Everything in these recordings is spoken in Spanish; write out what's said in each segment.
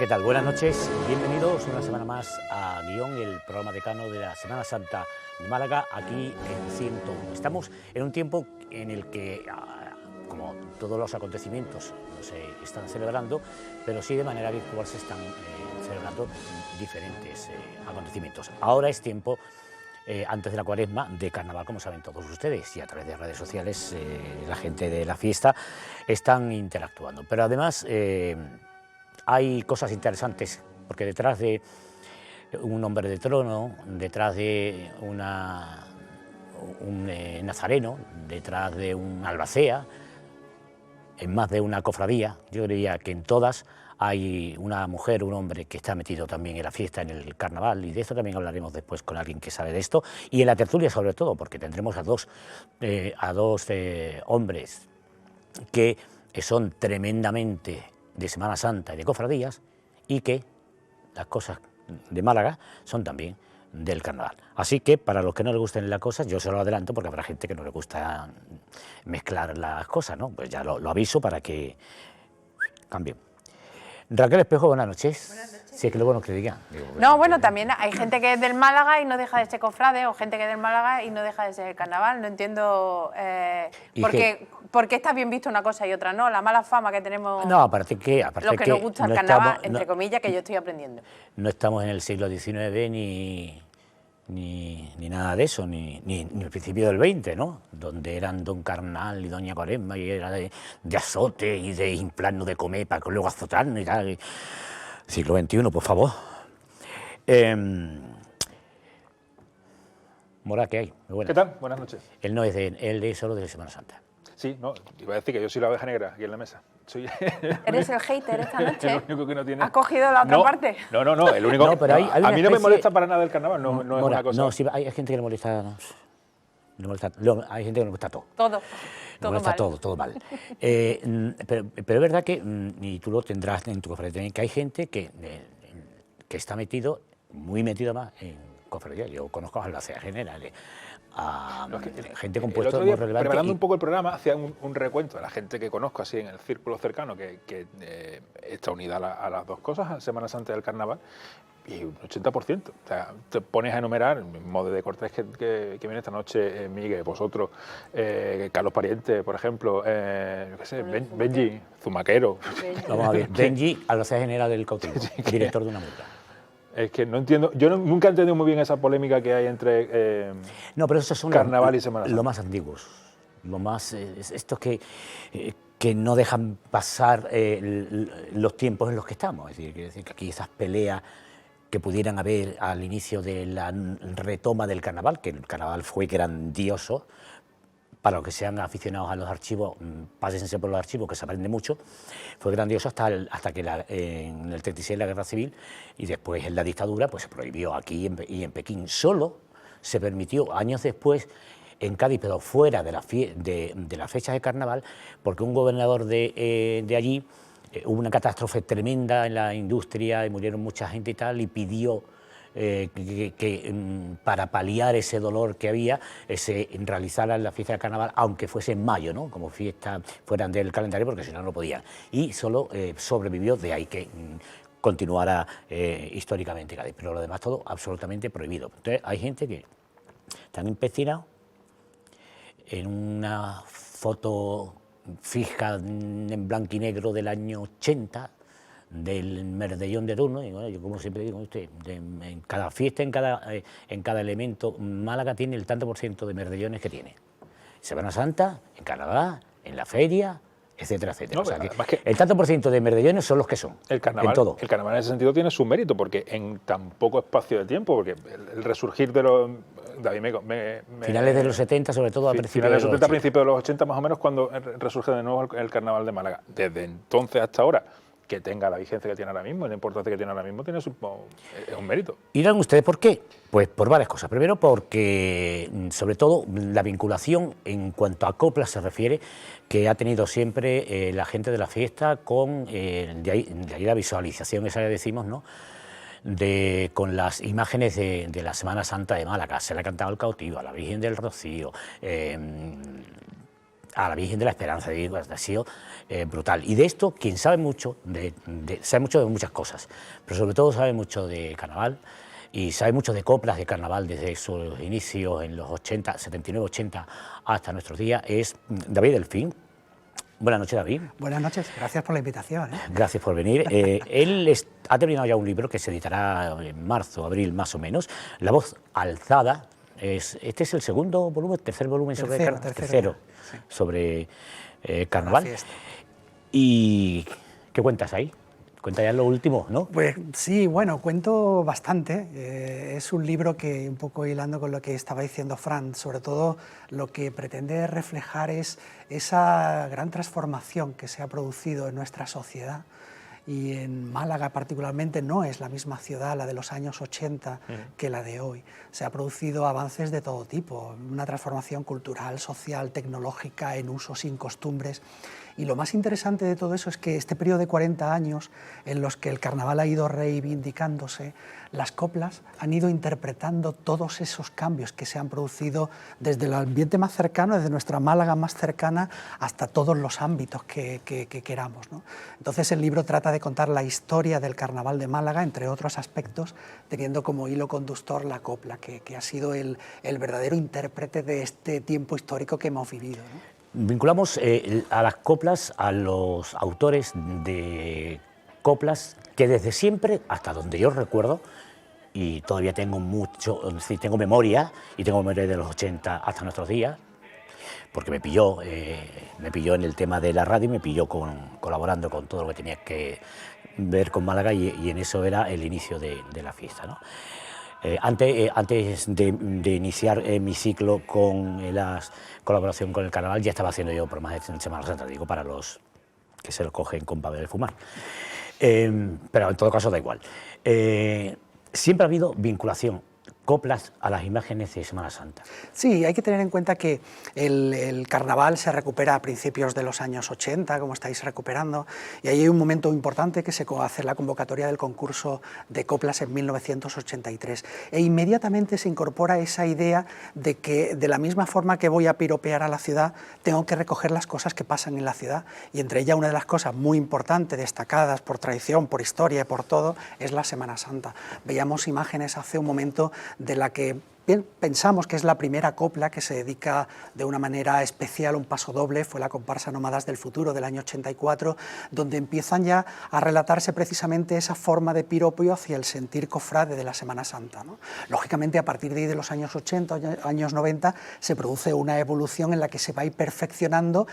tal? Buenas noches, bienvenidos una semana más a Guión, el programa decano de la Semana Santa de Málaga, aquí en 101. Estamos en un tiempo en el que, como todos los acontecimientos no se están celebrando, pero sí de manera virtual se están celebrando diferentes acontecimientos. Ahora es tiempo, antes de la Cuaresma, de carnaval, como saben todos ustedes, y a través de redes sociales la gente de la fiesta están interactuando. Pero además hay cosas interesantes, porque detrás de un hombre de trono, detrás de un nazareno, detrás de un albacea, en más de una cofradía, yo diría que en todas hay una mujer, un hombre que está metido también en la fiesta, en el carnaval, y de esto también hablaremos después con alguien que sabe de esto, y en la tertulia sobre todo, porque tendremos a dos hombres que son tremendamente de Semana Santa y de cofradías, y que las cosas de Málaga son también del carnaval. Así que para los que no les gusten las cosas, yo se lo adelanto porque habrá gente que no le gusta mezclar las cosas, ¿no? Pues ya lo aviso para que cambien. Raquel Espejo, buenas noches. Buenas noches. Sí, es que luego no que digan. No, bueno, también hay gente que es del Málaga y no deja de ser cofrade, o gente que es del Málaga y no deja de ser carnaval. No entiendo por qué está bien visto una cosa y otra no. La mala fama que tenemos no, aparte los que nos gusta el carnaval, entre comillas, que yo estoy aprendiendo. No estamos en el siglo XIX ni nada de eso, ni el principio del XX, ¿no? Donde eran don Carnal y doña Cuaresma, y era de azote y de inflarnos de comer para que luego azotarnos y tal. Siglo XXI, por favor. Mora, ¿qué hay? Muy buenas. ¿Qué tal? Buenas noches. Él no es él es solo de Semana Santa. Sí, no, iba a decir que yo soy la oveja negra aquí en la mesa. ¿Eres el hater esta noche? El único que no tiene... ¿Has cogido la otra parte? No, el único... No, pero hay a mí no me molesta para nada el carnaval, no Mora, es una cosa... No, sí, hay gente que le molesta... hay gente que le molesta todo. Todo Molesta mal. todo mal. Pero es verdad que, y tú lo tendrás en tu cofradía también, que hay gente que está metido, muy metido más en cofradía. Yo conozco a albaceas generales, a gente con puestos muy relevantes. Preparando un poco el programa, hacía un recuento de la gente que conozco así en el círculo cercano, que está unida a las dos cosas, a Semana Santa y al carnaval, y un 80%. O sea, te pones a enumerar, Mode de Cortés que viene esta noche, Miguel, vosotros, Carlos Pariente, por ejemplo, yo qué sé, Benji, Zumaquero. Vamos a ver, Benji, albacea general del cautivo, director de una multa. Es que no entiendo, yo nunca he entendido muy bien esa polémica que hay entre no, pero esos son carnaval y Semana Santa. Los más antiguos, lo más estos que no dejan pasar los tiempos en los que estamos. Es decir, que aquí esas peleas que pudieran haber al inicio de la retoma del carnaval, que el carnaval fue grandioso. Para los que sean aficionados a los archivos, pásense por los archivos, que se aprende mucho. Fue grandioso hasta que en el 36 la Guerra Civil y después en la dictadura pues se prohibió aquí y en Pekín. Solo se permitió años después en Cádiz, pero fuera de las fechas de carnaval, porque un gobernador de allí, hubo una catástrofe tremenda en la industria y murieron mucha gente y tal, y pidió que para paliar ese dolor que había, se realizara la fiesta del carnaval, aunque fuese en mayo, ¿no? Como fiesta fueran del calendario, porque si no, no podían. Y solo sobrevivió, de ahí que continuara históricamente Cádiz, pero lo demás todo absolutamente prohibido. Entonces hay gente que están empecinados en una foto fija en blanco y negro del año 80, del Merdellón de turno, y bueno, yo como siempre digo, en cada fiesta, en cada elemento, Málaga tiene el tanto por ciento de merdellones que tiene. Semana Santa, en Canadá, en la feria, etcétera, etcétera. No, o sea, que el tanto por ciento de merdellones son los que son. El carnaval, en todo. El carnaval en ese sentido tiene su mérito, porque en tan poco espacio de tiempo, porque el resurgir de los... David finales de los 70, sobre todo a principios de los 70, 80. Principios de los 80 más o menos, cuando resurge de nuevo el carnaval de Málaga. Desde entonces hasta ahora, que tenga la vigencia que tiene ahora mismo, la importancia que tiene ahora mismo, es un mérito. ¿Y dirán ustedes por qué? Pues por varias cosas. Primero porque, sobre todo, la vinculación en cuanto a coplas se refiere, que ha tenido siempre la gente de la fiesta con, de ahí la visualización esa que decimos, ¿no?, con las imágenes de la Semana Santa de Málaga. Se le ha cantado el cautivo, a la Virgen del Rocío, a la Virgen de la Esperanza, digo, ha sido brutal. Y de esto, quien sabe mucho, sabe mucho de muchas cosas, pero sobre todo sabe mucho de carnaval y sabe mucho de coplas de carnaval desde sus inicios en los 80, 79, 80 hasta nuestros días, es David Delfín. Buenas noches, David. Buenas noches, gracias por la invitación. Gracias por venir. Él ha terminado ya un libro que se editará en marzo, abril más o menos, La voz alzada. Este es el segundo volumen, tercer volumen tercero sí. Sobre carnaval. ¿Y qué cuentas ahí? Cuenta ya lo último, ¿no? Pues sí, bueno, cuento bastante. Es un libro que, un poco hilando con lo que estaba diciendo Fran, sobre todo lo que pretende reflejar es esa gran transformación que se ha producido en nuestra sociedad. Y en Málaga particularmente no es la misma ciudad, la de los años 80, que la de hoy. Se ha producido avances de todo tipo, una transformación cultural, social, tecnológica, en usos y en costumbres. Y lo más interesante de todo eso es que este periodo de 40 años en los que el carnaval ha ido reivindicándose, las coplas han ido interpretando todos esos cambios que se han producido desde el ambiente más cercano, desde nuestra Málaga más cercana, hasta todos los ámbitos que queramos, ¿no? Entonces el libro trata de contar la historia del carnaval de Málaga, entre otros aspectos, teniendo como hilo conductor la copla, que ha sido el verdadero intérprete de este tiempo histórico que hemos vivido, ¿no? Vinculamos a las coplas a los autores de coplas que desde siempre, hasta donde yo recuerdo, y todavía tengo tengo memoria, y tengo memoria de los 80 hasta nuestros días, porque me pilló en el tema de la radio y me pilló colaborando con todo lo que tenía que ver con Málaga, y en eso era el inicio de la fiesta, ¿no? Antes de iniciar mi ciclo con la colaboración con el carnaval, ya estaba haciendo yo programas de Semana Santa, digo, para los que se lo cogen con papel de fumar. Pero en todo caso da igual. Siempre ha habido vinculación, coplas a las imágenes de Semana Santa. Sí, hay que tener en cuenta que el carnaval se recupera a principios de los años 80, como estáis recuperando, y ahí hay un momento importante que se hace la convocatoria del concurso de coplas en 1983, e inmediatamente se incorpora esa idea de que de la misma forma que voy a piropear a la ciudad, tengo que recoger las cosas que pasan en la ciudad, y entre ellas una de las cosas muy importantes, destacadas por tradición, por historia, por todo, es la Semana Santa. Veíamos imágenes hace un momento de la que pensamos que es la primera copla que se dedica de una manera especial, un paso doble, fue la comparsa Nómadas del Futuro del año 84, donde empiezan ya a relatarse precisamente esa forma de piropio hacia el sentir cofrade de la Semana Santa, ¿no? Lógicamente, a partir de ahí, de los años 80, años 90, se produce una evolución en la que se va a ir perfeccionando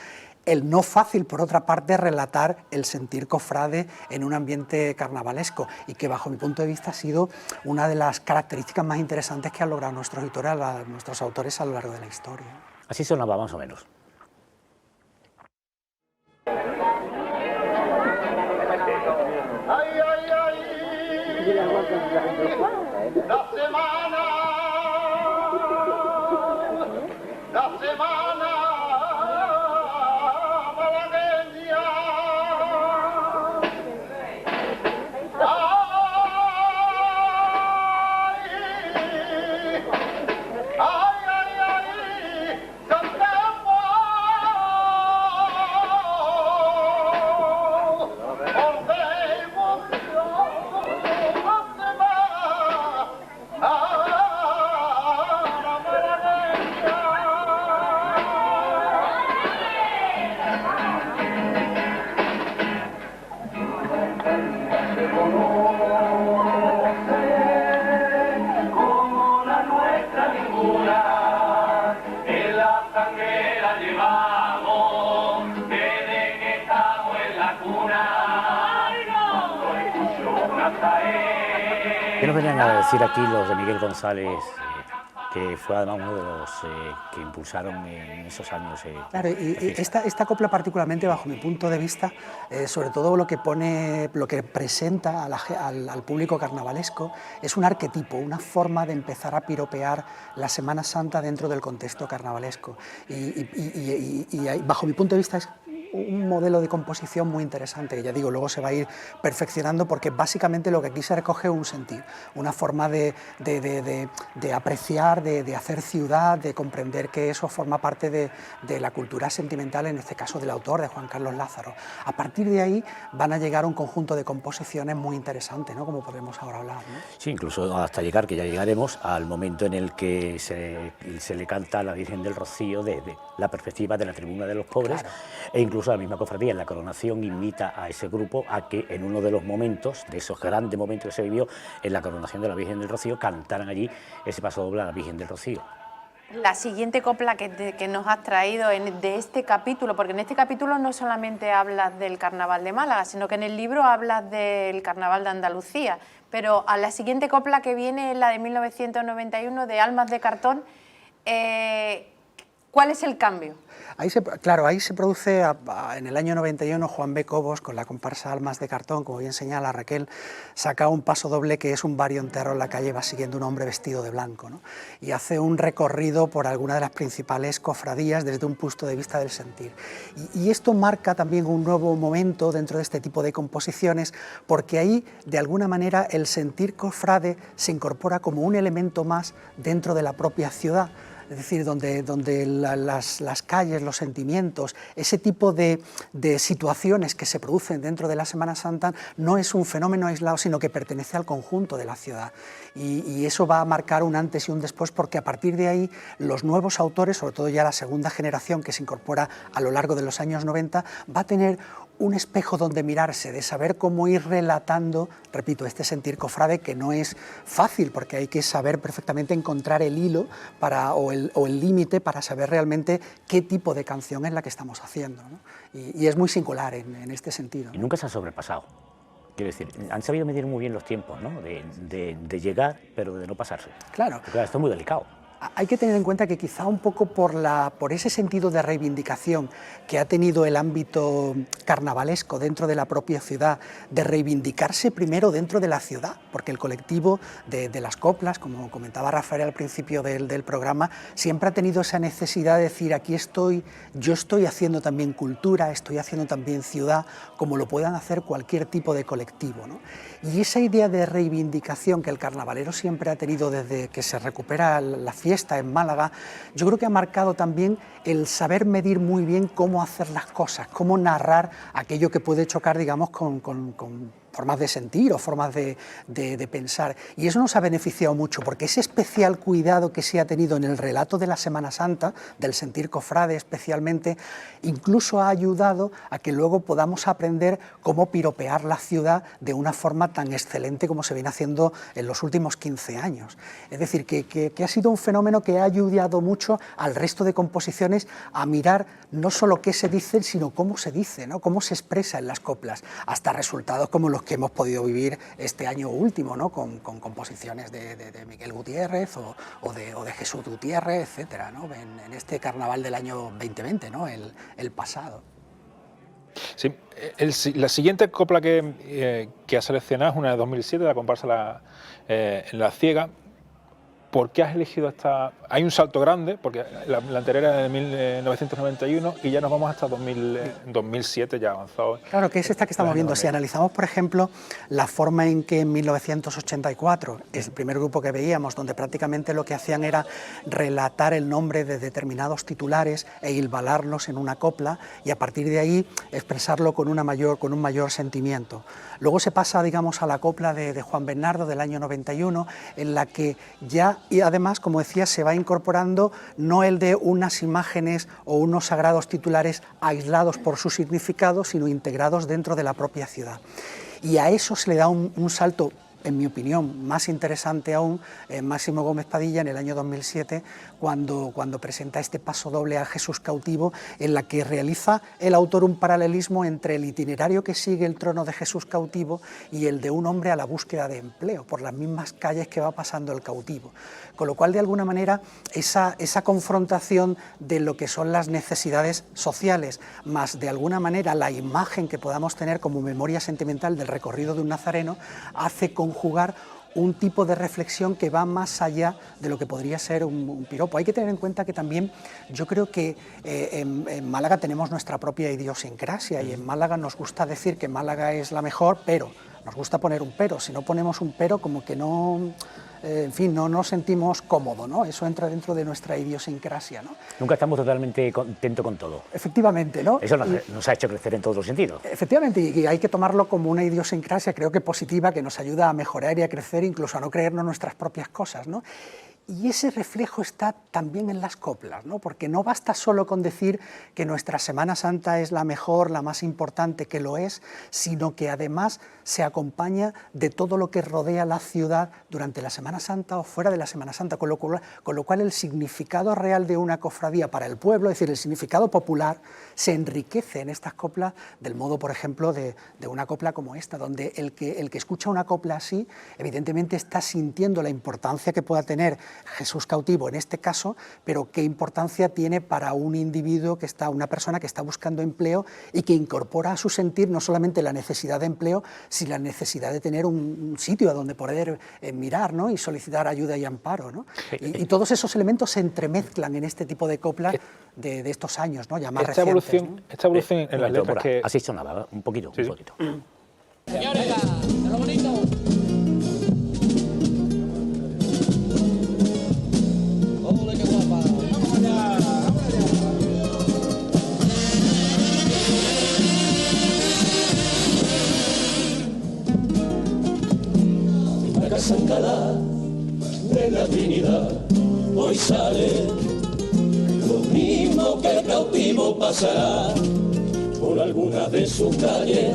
el no fácil, por otra parte, relatar el sentir cofrade en un ambiente carnavalesco, y que bajo mi punto de vista ha sido una de las características más interesantes que han logrado nuestros autores a lo largo de la historia. Así sonaba más o menos. Ay, ay, ay, la semana malagueña. ¿Qué nos venían a decir aquí los de Miguel González, que fue además uno de los que impulsaron en esos años? Claro, y esta copla particularmente, bajo mi punto de vista, sobre todo lo que presenta al público carnavalesco, es un arquetipo, una forma de empezar a piropear la Semana Santa dentro del contexto carnavalesco. Y bajo mi punto de vista es un modelo de composición muy interesante, que ya digo, luego se va a ir perfeccionando, porque básicamente lo que aquí se recoge es un sentir, una forma de apreciar, de hacer ciudad, de comprender que eso forma parte de la cultura sentimental, en este caso del autor, de Juan Carlos Lázaro. A partir de ahí van a llegar un conjunto de composiciones muy interesantes, ¿no?, como podemos ahora hablar, ¿no? Sí, incluso hasta llegar, que ya llegaremos, al momento en el que se le canta a la Virgen del Rocío desde la perspectiva de la tribuna de los pobres, Claro. E incluso la misma cofradía en la coronación invita a ese grupo a que en uno de los momentos, de esos grandes momentos que se vivió en la coronación de la Virgen del Rocío, cantaran allí ese paso doble a la Virgen del Rocío. La siguiente copla que nos has traído de este capítulo, porque en este capítulo no solamente hablas del Carnaval de Málaga, sino que en el libro hablas del Carnaval de Andalucía, pero a la siguiente copla que viene es la de 1991, de Almas de Cartón. ¿Cuál es el cambio? Ahí se produce en el año 91 Juan B. Cobos, con la comparsa Almas de Cartón, como bien señala Raquel, saca un paso doble que es un barrio entero en la calle, va siguiendo un hombre vestido de blanco, ¿no?, y hace un recorrido por alguna de las principales cofradías desde un punto de vista del sentir. Y esto marca también un nuevo momento dentro de este tipo de composiciones, porque ahí, de alguna manera, el sentir cofrade se incorpora como un elemento más dentro de la propia ciudad. Es decir, donde las calles, los sentimientos, ese tipo de situaciones que se producen dentro de la Semana Santa no es un fenómeno aislado, sino que pertenece al conjunto de la ciudad. Y eso va a marcar un antes y un después, porque a partir de ahí los nuevos autores, sobre todo ya la segunda generación que se incorpora a lo largo de los años 90, va a tener un espejo donde mirarse, de saber cómo ir relatando, repito, este sentir cofrade, que no es fácil, porque hay que saber perfectamente encontrar el hilo o el límite para saber realmente qué tipo de canción es la que estamos haciendo, ¿no? Y es muy singular en este sentido, ¿no? Y nunca se ha sobrepasado. Quiero decir, han sabido medir muy bien los tiempos, ¿no?, de llegar, pero de no pasarse. Claro. Porque, claro, esto es muy delicado. Hay que tener en cuenta que quizá un poco por ese sentido de reivindicación que ha tenido el ámbito carnavalesco dentro de la propia ciudad, de reivindicarse primero dentro de la ciudad, porque el colectivo de las coplas, como comentaba Rafael al principio del programa, siempre ha tenido esa necesidad de decir: aquí estoy, yo estoy haciendo también cultura, estoy haciendo también ciudad, como lo puedan hacer cualquier tipo de colectivo, ¿no? Y esa idea de reivindicación que el carnavalero siempre ha tenido desde que se recupera la fiesta en Málaga, yo creo que ha marcado también el saber medir muy bien cómo hacer las cosas, cómo narrar aquello que puede chocar, digamos, con formas de sentir o formas de pensar. Y eso nos ha beneficiado mucho, porque ese especial cuidado que se ha tenido en el relato de la Semana Santa, del sentir cofrade especialmente, incluso ha ayudado a que luego podamos aprender cómo piropear la ciudad de una forma tan excelente como se viene haciendo en los últimos 15 años. Es decir, que ha sido un fenómeno que ha ayudado mucho al resto de composiciones a mirar no solo qué se dice, sino cómo se dice, ¿no?, cómo se expresa en las coplas, hasta resultados como los que hemos podido vivir este año último, ¿no?, con composiciones de Miguel Gutiérrez o de Jesús Gutiérrez, etcétera, ¿no?, en este carnaval del año 2020, ¿no?, el pasado. Sí, la siguiente copla que has seleccionado es una de 2007, la comparsa en La Ciega. ¿Por qué has elegido esta? Hay un salto grande, porque la anterior era de 1991 y ya nos vamos hasta 2007, ya avanzado. Claro, que es esta que estamos viendo. Si analizamos, por ejemplo, la forma en que en 1984, es el primer grupo que veíamos, donde prácticamente lo que hacían era relatar el nombre de determinados titulares e hilvanarlos en una copla, y a partir de ahí expresarlo con un mayor sentimiento. Luego se pasa, digamos, a la copla de Juan Bernardo del año 91, en la que ya, y además, como decía, se va incorporando no el de unas imágenes o unos sagrados titulares aislados por su significado, sino integrados dentro de la propia ciudad. Y a eso se le da un salto, en mi opinión, más interesante aún, Máximo Gómez Padilla en el año 2007, cuando presenta este paso doble a Jesús cautivo, en la que realiza el autor un paralelismo entre el itinerario que sigue el trono de Jesús cautivo y el de un hombre a la búsqueda de empleo, por las mismas calles que va pasando el cautivo. Con lo cual, de alguna manera, esa confrontación de lo que son las necesidades sociales, más de alguna manera la imagen que podamos tener como memoria sentimental del recorrido de un nazareno, hace conjugar un tipo de reflexión que va más allá de lo que podría ser un piropo. Hay que tener en cuenta que también yo creo que en Málaga tenemos nuestra propia idiosincrasia y en Málaga nos gusta decir que Málaga es la mejor, pero nos gusta poner un pero. Si no ponemos un pero, como que no... en fin, no nos sentimos cómodos, ¿no? Eso entra dentro de nuestra idiosincrasia, ¿no? Nunca estamos totalmente contentos con todo. Efectivamente, ¿no? Eso nos ha hecho crecer en todos los sentidos. Efectivamente, y hay que tomarlo como una idiosincrasia, creo que positiva, que nos ayuda a mejorar y a crecer, incluso a no creernos nuestras propias cosas, ¿no? Y ese reflejo está también en las coplas, ¿no? Porque no basta solo con decir que nuestra Semana Santa es la mejor, la más importante, que lo es, sino que además se acompaña de todo lo que rodea la ciudad durante la Semana Santa o fuera de la Semana Santa, con lo cual el significado real de una cofradía para el pueblo, es decir, el significado popular, se enriquece en estas coplas del modo, por ejemplo, de una copla como esta, donde el que escucha una copla así, evidentemente está sintiendo la importancia que pueda tener Jesús cautivo en este caso, pero qué importancia tiene para un individuo una persona que está buscando empleo y que incorpora a su sentir no solamente la necesidad de empleo, sino la necesidad de tener un sitio a donde poder mirar, ¿no? Y solicitar ayuda y amparo, ¿no? Y todos esos elementos se entremezclan en este tipo de coplas de estos años, ¿no? Ya más esta recientes, evolución, ¿no? esta evolución en las letras que... Así sonaba, un poquito, Sí, un sí. poquito. Señores, de lo bonito. Ole, qué guapa. Vamos allá, vamos allá. La casa Alcalá de la Trinidad hoy sale, lo mismo que el cautivo pasará por alguna de sus calles,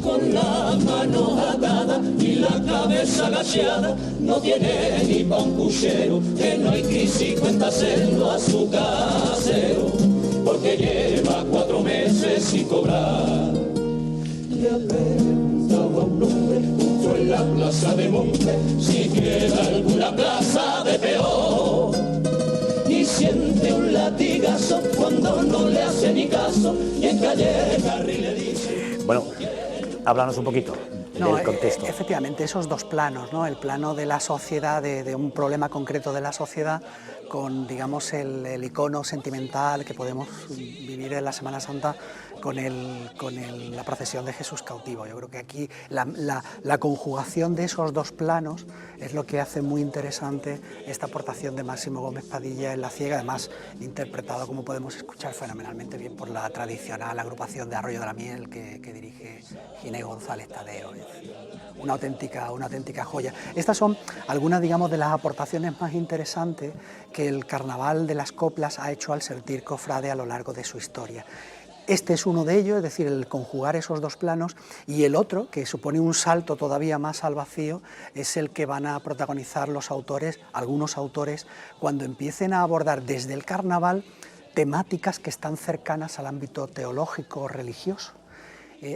con las manos atadas y la cabeza agacheada, no tiene ni pa' un puchero, que no hay crisis cuenta hacerlo a su casero, porque lleva 4 meses sin cobrar. Le ha preguntado a un hombre justo en la plaza de Monte si queda alguna plaza de peor, y siente un latigazo cuando no le hace ni caso y en calle Carri le dice... Bueno, háblanos un poquito del contexto. Efectivamente, esos dos planos, ¿no? El plano de la sociedad, de un problema concreto de la sociedad, con, digamos, el icono sentimental que podemos vivir en la Semana Santa con la procesión de Jesús cautivo. Yo creo que aquí la conjugación de esos dos planos es lo que hace muy interesante esta aportación de Máximo Gómez Padilla en La Ciega, además interpretado, como podemos escuchar, fenomenalmente bien por la tradicional agrupación de Arroyo de la Miel que dirige Ginés González Tadeo. Es decir, una auténtica joya. Estas son algunas, digamos, de las aportaciones más interesantes que el Carnaval de las Coplas ha hecho al sentir cofrade a lo largo de su historia. Este es uno de ellos, es decir, el conjugar esos dos planos, y el otro, que supone un salto todavía más al vacío, es el que van a protagonizar los autores, algunos autores, cuando empiecen a abordar desde el carnaval temáticas que están cercanas al ámbito teológico o religioso.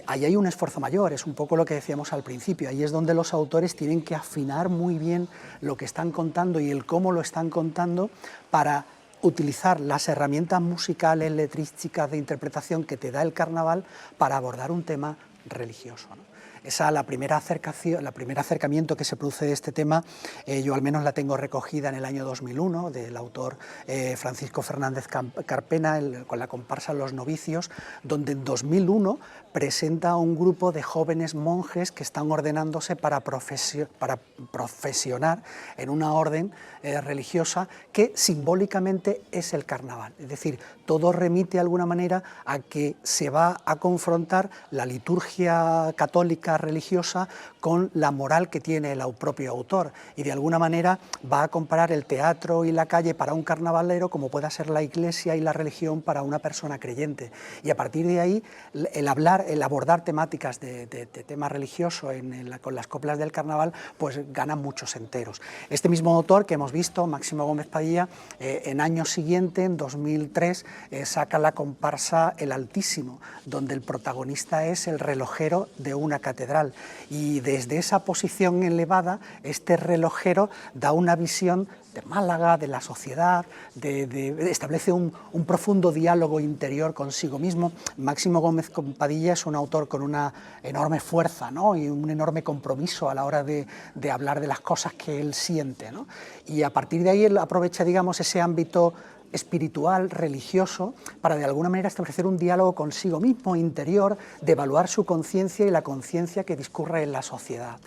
Ahí hay un esfuerzo mayor, es un poco lo que decíamos al principio, ahí es donde los autores tienen que afinar muy bien lo que están contando y el cómo lo están contando para utilizar las herramientas musicales, letrísticas, de interpretación que te da el carnaval para abordar un tema religioso, ¿no? Esa la primera acercamiento que se produce de este tema, yo al menos la tengo recogida en el año 2001, del autor Francisco Fernández Carpena, con la comparsa Los Novicios, donde en 2001 presenta a un grupo de jóvenes monjes que están ordenándose para profesionar en una orden religiosa que simbólicamente es el carnaval. Es decir, todo remite de alguna manera a que se va a confrontar la liturgia católica religiosa con la moral que tiene el propio autor, y de alguna manera va a comparar el teatro y la calle para un carnavalero como pueda ser la iglesia y la religión para una persona creyente, y a partir de ahí el abordar temáticas de tema religioso con las coplas del carnaval pues gana muchos enteros. Este mismo autor que hemos visto, Máximo Gómez Padilla, en años siguientes, en 2003, saca la comparsa El Altísimo, donde el protagonista es el relojero de una catedral catedral. Y desde esa posición elevada, este relojero da una visión de Málaga, de la sociedad, establece un profundo diálogo interior consigo mismo. Máximo Gómez Padilla es un autor con una enorme fuerza, ¿no? Y un enorme compromiso a la hora de hablar de las cosas que él siente, ¿no? Y a partir de ahí él aprovecha, digamos, ese ámbito espiritual, religioso, para de alguna manera establecer un diálogo consigo mismo, interior, de evaluar su conciencia y la conciencia que discurre en la sociedad.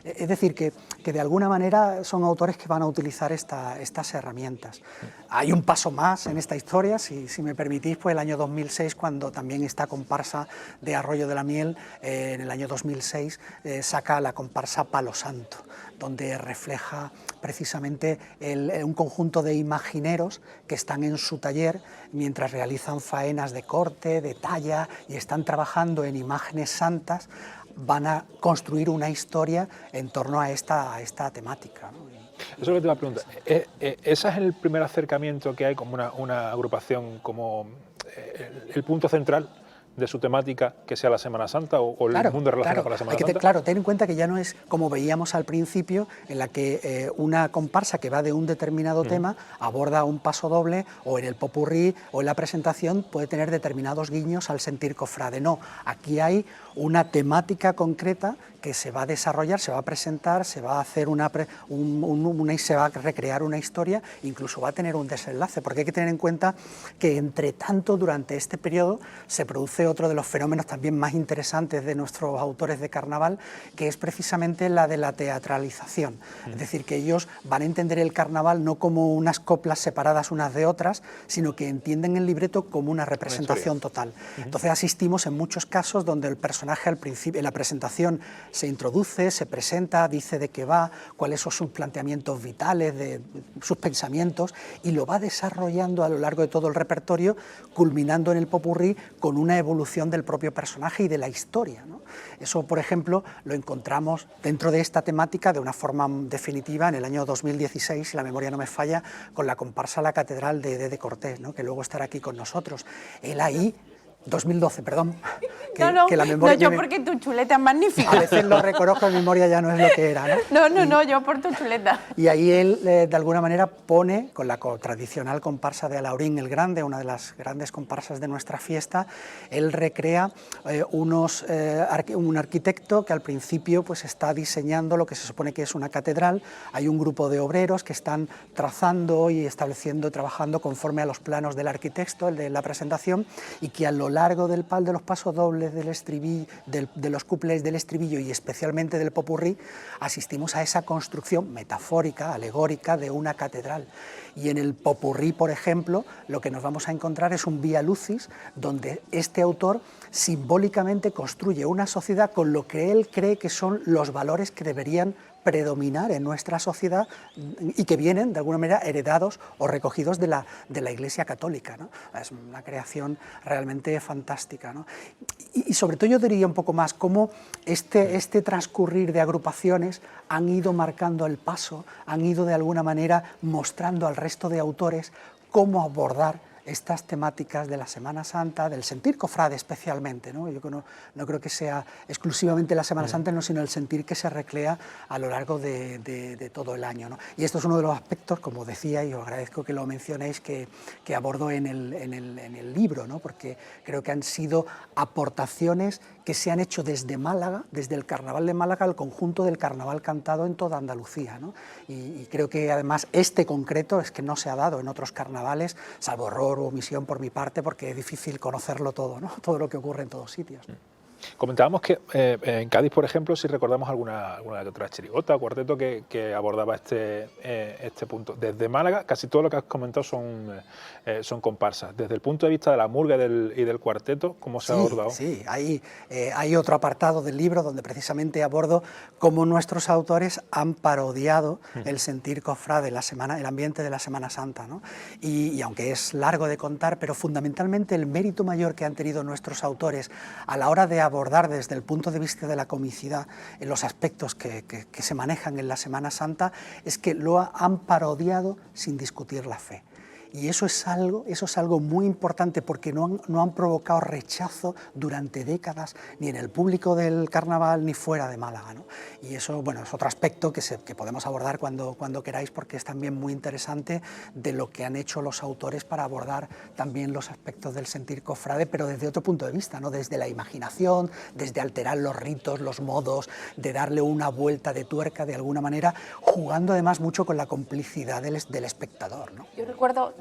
Es decir, que de alguna manera son autores que van a utilizar estas herramientas. Hay un paso más en esta historia, si me permitís, pues el año 2006, cuando también esta comparsa de Arroyo de la Miel, en el año 2006, saca la comparsa Palo Santo, donde refleja precisamente un conjunto de imagineros que están en su taller mientras realizan faenas de corte, de talla, y están trabajando en imágenes santas. Van a construir una historia en torno a esta temática, ¿no? Eso es lo que te iba a preguntar. ¿Ese es el primer acercamiento que hay como una agrupación, como el punto central de su temática, que sea la Semana Santa o el mundo relacionado con la Semana Santa? Claro, ten en cuenta que ya no es como veíamos al principio, en la que una comparsa que va de un determinado tema aborda un paso doble, o en el popurrí o en la presentación puede tener determinados guiños al sentir cofrade. No, aquí hay una temática concreta que se va a desarrollar, se va a presentar, se va a hacer se va a recrear una historia, incluso va a tener un desenlace, porque hay que tener en cuenta que entre tanto durante este periodo se produce otro de los fenómenos también más interesantes de nuestros autores de carnaval, que es precisamente la de la teatralización. Es decir, que ellos van a entender el carnaval no como unas coplas separadas unas de otras, sino que entienden el libreto como una representación total. Entonces asistimos en muchos casos donde el personaje al principio, en la presentación, se introduce, se presenta, dice de qué va, cuáles son sus planteamientos vitales, de sus pensamientos, y lo va desarrollando a lo largo de todo el repertorio, culminando en el popurrí con una evolución del propio personaje y de la historia, ¿no? Eso, por ejemplo, lo encontramos dentro de esta temática de una forma definitiva en el año 2016, si la memoria no me falla, con la comparsa La Catedral de Dede Cortés, ¿no? Que luego estará aquí con nosotros. Él ahí... 2012, perdón. Que la memoria yo porque tu chuleta es magnífica. A veces lo reconozco, mi memoria ya no es lo que era, ¿no? No, yo por tu chuleta. Y ahí él, de alguna manera, pone, con la tradicional comparsa de Alaurín el Grande, una de las grandes comparsas de nuestra fiesta, él recrea un arquitecto que al principio pues, está diseñando lo que se supone que es una catedral. Hay un grupo de obreros que están trazando y estableciendo, trabajando conforme a los planos del arquitecto, el de la presentación, y que a lo largo de los pasos dobles del estribillo, de los cuplés del estribillo y especialmente del popurrí, asistimos a esa construcción metafórica, alegórica de una catedral. Y en el popurrí, por ejemplo, lo que nos vamos a encontrar es un vía lucis, donde este autor simbólicamente construye una sociedad con lo que él cree que son los valores que deberían predominar en nuestra sociedad y que vienen de alguna manera heredados o recogidos de la Iglesia Católica, ¿no? Es una creación realmente fantástica, ¿no? Y sobre todo yo diría un poco más cómo este transcurrir de agrupaciones han ido marcando el paso, han ido de alguna manera mostrando al resto de autores cómo abordar estas temáticas de la Semana Santa, del sentir cofrade especialmente, ¿no? Yo no creo que sea exclusivamente la Semana Santa, no, sino el sentir que se recrea a lo largo de todo el año, ¿no? Y esto es uno de los aspectos, como decía, y os agradezco que lo mencionéis, que abordo en el libro, ¿no? Porque creo que han sido aportaciones que se han hecho desde Málaga, desde el Carnaval de Málaga, al conjunto del carnaval cantado en toda Andalucía, ¿no? Y creo que además este concreto es que no se ha dado en otros carnavales, salvo error o omisión por mi parte, porque es difícil conocerlo todo, ¿no? Todo lo que ocurre en todos sitios. Comentábamos que en Cádiz, por ejemplo, si recordamos alguna otra chirigota o cuarteto que abordaba este punto. Desde Málaga, casi todo lo que has comentado son comparsas. Desde el punto de vista de la murga y del cuarteto, ¿cómo se ha abordado? Sí, hay otro apartado del libro donde precisamente abordo cómo nuestros autores han parodiado el sentir cofrade, el ambiente de la Semana Santa, ¿no? Y aunque es largo de contar, pero fundamentalmente el mérito mayor que han tenido nuestros autores a la hora de abordar desde el punto de vista de la comicidad en los aspectos que se manejan en la Semana Santa es que lo han parodiado sin discutir la fe. Y eso es algo muy importante porque no han provocado rechazo durante décadas, ni en el público del carnaval ni fuera de Málaga, ¿no? Y eso, bueno, es otro aspecto que podemos abordar cuando queráis, porque es también muy interesante de lo que han hecho los autores para abordar también los aspectos del sentir cofrade, pero desde otro punto de vista, ¿no? Desde la imaginación, desde alterar los ritos, los modos, de darle una vuelta de tuerca de alguna manera, jugando además mucho con la complicidad del espectador, ¿no? Yo recuerdo,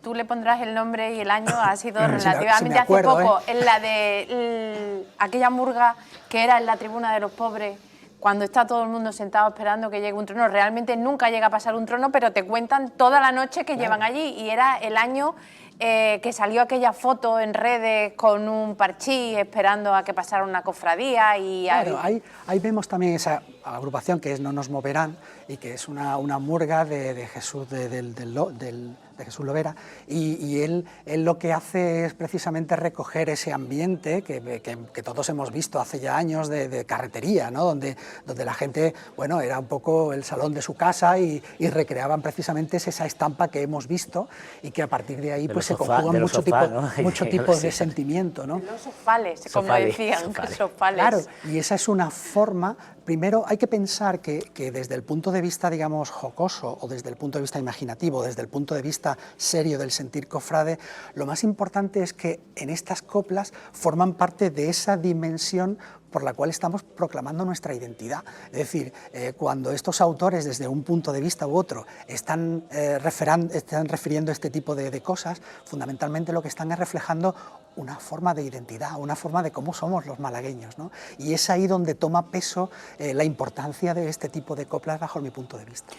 tú le pondrás el nombre y el año, ha sido Si relativamente me acuerdo, hace poco, en la de aquella murga que era en la tribuna de los pobres, cuando está todo el mundo sentado esperando que llegue un trono. Realmente nunca llega a pasar un trono, pero te cuentan toda la noche que llevan allí, y era el año que salió aquella foto en redes con un parchís esperando a que pasara una cofradía. Y claro, ahí vemos también esa agrupación que es No Nos Moverán, y que es una murga de Jesús de Jesús Lovera, y él lo que hace es precisamente recoger ese ambiente que todos hemos visto hace ya años de carretería, ¿no? donde la gente, bueno, era un poco el salón de su casa y recreaban precisamente esa estampa que hemos visto, y que a partir de ahí pues se conjugan mucho tipo de sentimiento, ¿no? Los sofales, como decían, sofales. Claro, y esa es una forma. Primero, hay que pensar que desde el punto de vista, digamos, jocoso, o desde el punto de vista imaginativo, desde el punto de vista serio del sentir cofrade, lo más importante es que en estas coplas forman parte de esa dimensión por la cual estamos proclamando nuestra identidad. Es decir, cuando estos autores, desde un punto de vista u otro, están refiriendo este tipo de cosas, fundamentalmente lo que están es reflejando una forma de identidad, una forma de cómo somos los malagueños, ¿no? Y es ahí donde toma peso la importancia de este tipo de coplas bajo mi punto de vista.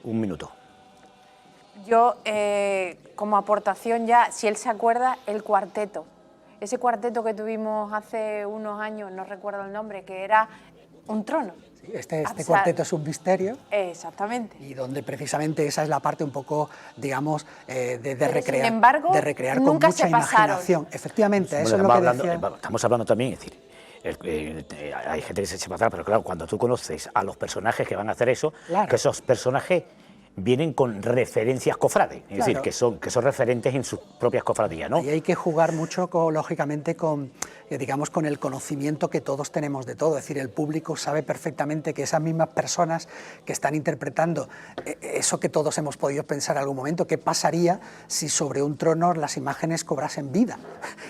Un minuto. Yo, como aportación ya, si él se acuerda, el cuarteto. Ese cuarteto que tuvimos hace unos años, no recuerdo el nombre, que era un trono. Sí, este cuarteto es un misterio. Exactamente. Y donde precisamente esa es la parte un poco, digamos, de recrear, sin embargo, de recrear con nunca mucha se pasaron. imaginación. Efectivamente, eso es Bueno, lo que decía. estamos hablando también, es decir, hay gente que se echa para atrás, pero claro, cuando tú conoces a los personajes que van a hacer eso, Claro. que esos personajes vienen con referencias cofrades, es decir, que son referentes en sus propias cofradías, ¿no? Y hay que jugar mucho, lógicamente, digamos, con el conocimiento que todos tenemos de todo. Es decir, el público sabe perfectamente que esas mismas personas que están interpretando eso que todos hemos podido pensar en algún momento, ¿qué pasaría si sobre un trono las imágenes cobrasen vida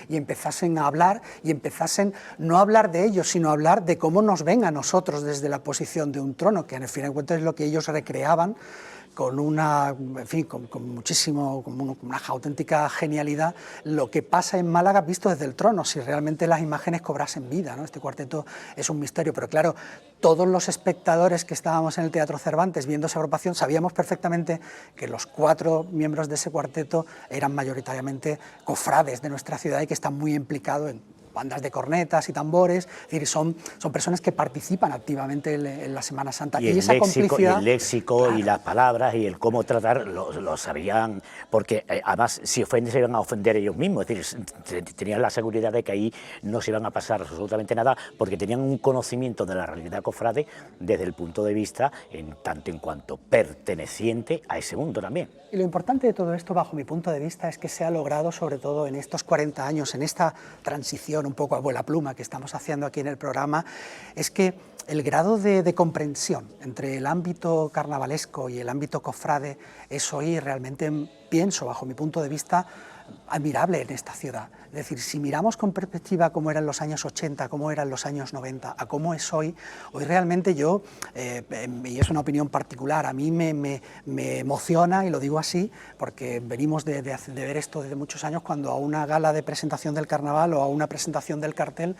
y empezasen a hablar, y empezasen no a hablar de ellos, sino a hablar de cómo nos ven a nosotros desde la posición de un trono, que en fin de cuentas es lo que ellos recreaban con una auténtica genialidad, lo que pasa en Málaga visto desde el trono, si realmente las imágenes cobrasen vida, ¿no? Este cuarteto es un misterio, pero claro, todos los espectadores que estábamos en el Teatro Cervantes viendo esa agrupación sabíamos perfectamente que los 4 miembros de ese cuarteto eran mayoritariamente cofrades de nuestra ciudad y que están muy implicados en bandas de cornetas y tambores, es decir, son personas que participan activamente en la Semana Santa. Y esa complicidad, el léxico, claro, y las palabras y el cómo tratar lo sabían, porque además si ofenden se iban a ofender ellos mismos, es decir, tenían la seguridad de que ahí no se iban a pasar absolutamente nada, porque tenían un conocimiento de la realidad cofrade desde el punto de vista en tanto en cuanto perteneciente a ese mundo también. Y lo importante de todo esto, bajo mi punto de vista, es que se ha logrado, sobre todo en estos 40 años, en esta transición un poco a vuela pluma que estamos haciendo aquí en el programa, es que el grado de comprensión entre el ámbito carnavalesco y el ámbito cofrade es hoy realmente, pienso, bajo mi punto de vista, admirable en esta ciudad. Es decir, si miramos con perspectiva cómo eran los años 80, cómo eran los años 90, a cómo es hoy realmente yo, y es una opinión particular, a mí me emociona, y lo digo así, porque venimos de ver esto desde muchos años, cuando a una gala de presentación del carnaval o a una presentación del cartel,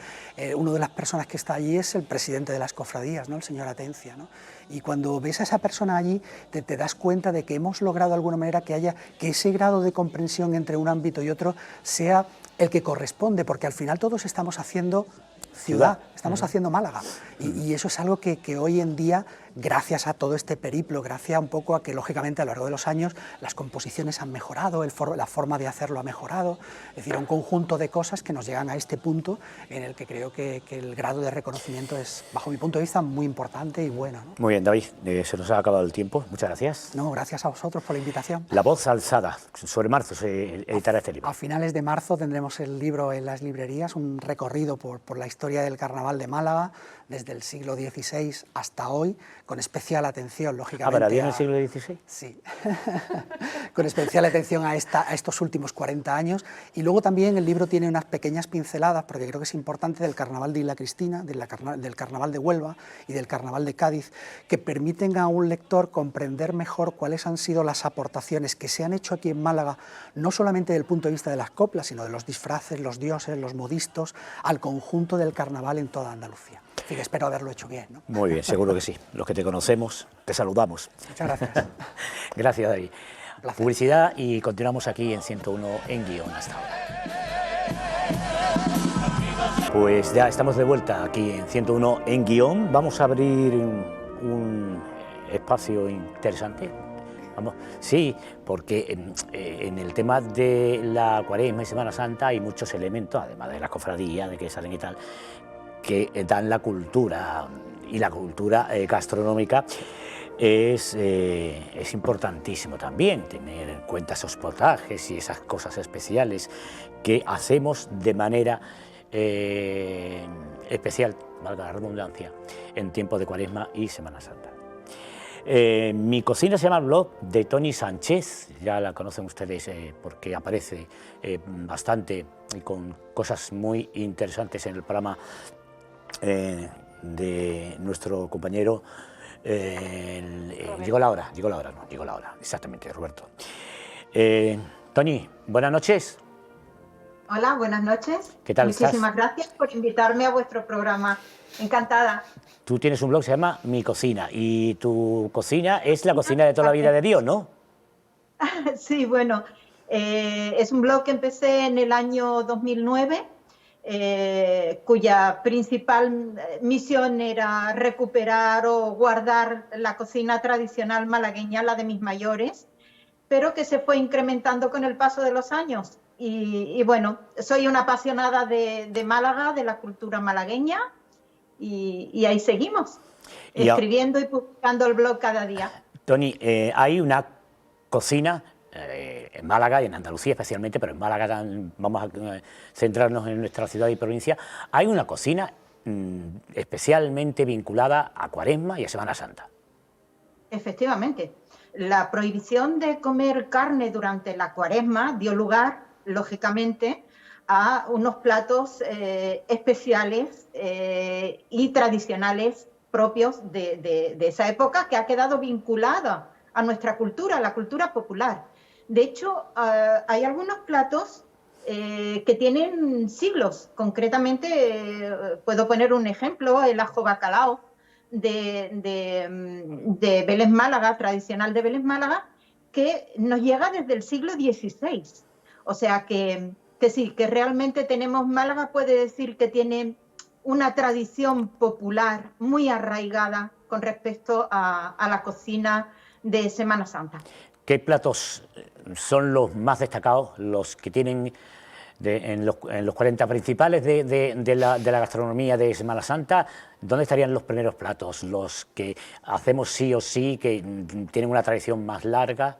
una de las personas que está allí es el presidente de las cofradías, ¿no? El señor Atencia, ¿no? Y cuando ves a esa persona allí, te das cuenta de que hemos logrado de alguna manera que ese grado de comprensión entre un ámbito y otro sea el que corresponde, porque al final todos estamos haciendo ciudad, estamos haciendo Málaga, y eso es algo que hoy en día gracias a todo este periplo, gracias un poco a que lógicamente a lo largo de los años las composiciones han mejorado, la forma de hacerlo ha mejorado, es decir, un conjunto de cosas que nos llegan a este punto en el que creo que el grado de reconocimiento es, bajo mi punto de vista, muy importante y bueno, ¿no? Muy bien, David, se nos ha acabado el tiempo, muchas gracias. No, gracias a vosotros por la invitación. La voz alzada, sobre marzo se editará este libro. A finales de marzo tendremos el libro en las librerías, un recorrido por la historia del Carnaval de Málaga, desde el siglo XVI hasta hoy, con especial atención, lógicamente. ¿Pero había en el siglo XVI? Sí, con especial atención a estos últimos 40 años. Y luego también el libro tiene unas pequeñas pinceladas, porque creo que es importante, del Carnaval de Isla Cristina, del Carnaval de Huelva y del Carnaval de Cádiz, que permiten a un lector comprender mejor cuáles han sido las aportaciones que se han hecho aquí en Málaga, no solamente desde el punto de vista de las coplas, sino de los disfraces, los dioses, los modistos, al conjunto del carnaval en toda Andalucía. En fin, espero haberlo hecho bien, ¿no? Muy bien, seguro que sí. Los que te conocemos, te saludamos. Muchas gracias. Gracias, David. Publicidad y continuamos aquí en 101 en guión hasta ahora. Pues ya estamos de vuelta aquí en 101 en guión. Vamos a abrir un espacio interesante. Vamos, sí, porque en el tema de la Cuaresma y Semana Santa hay muchos elementos, además de las cofradías, de que salen y tal, que dan la cultura, y la cultura gastronómica es importantísimo también, tener en cuenta esos potajes y esas cosas especiales que hacemos de manera especial, valga la redundancia, en tiempos de Cuaresma y Semana Santa. Mi cocina se llama el blog de Toni Sánchez, ya la conocen ustedes porque aparece bastante y con cosas muy interesantes en el programa de nuestro compañero. Llegó la hora, exactamente, Roberto. Toni, buenas noches. Hola, buenas noches. ¿Qué tal estás? Muchísimas gracias por invitarme a vuestro programa. Encantada. Tú tienes un blog que se llama Mi Cocina y tu cocina es la cocina de toda la vida de Dios, ¿no? Sí, bueno, es un blog que empecé en el año 2009, cuya principal misión era recuperar o guardar la cocina tradicional malagueña, la de mis mayores, pero que se fue incrementando con el paso de los años. Y bueno, soy una apasionada de Málaga, de la cultura malagueña, y ahí seguimos, escribiendo y publicando el blog cada día. Toni, hay una cocina en Málaga y en Andalucía especialmente, pero en Málaga vamos a centrarnos en nuestra ciudad y provincia, hay una cocina especialmente vinculada a Cuaresma y a Semana Santa. Efectivamente, la prohibición de comer carne durante la Cuaresma dio lugar, lógicamente, a unos platos especiales y tradicionales propios de esa época, que ha quedado vinculada a nuestra cultura, a la cultura popular. De hecho, hay algunos platos que tienen siglos. Concretamente, puedo poner un ejemplo, el ajo bacalao de Vélez Málaga, tradicional de Vélez Málaga, que nos llega desde el siglo XVI. O sea que sí, que realmente tenemos, Málaga puede decir que tiene una tradición popular muy arraigada con respecto a la cocina de Semana Santa. ¿Qué platos son los más destacados, los que tienen en los 40 principales de la gastronomía de Semana Santa? ¿Dónde estarían los primeros platos, los que hacemos sí o sí, que tienen una tradición más larga?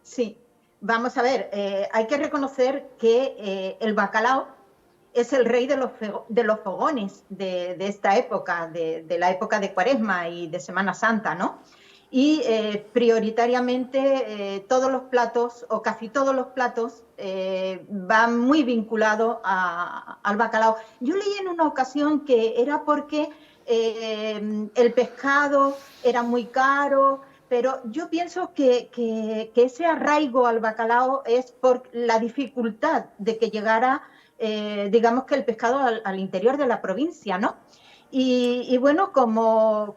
Sí. Vamos a ver, hay que reconocer que el bacalao es el rey de los fogones de esta época, de la época de Cuaresma y de Semana Santa, ¿no? Y prioritariamente todos los platos, o casi todos los platos, van muy vinculados al bacalao. Yo leí en una ocasión que era porque el pescado era muy caro, pero yo pienso que ese arraigo al bacalao es por la dificultad de que llegara, digamos que el pescado al interior de la provincia, ¿no? Y bueno, como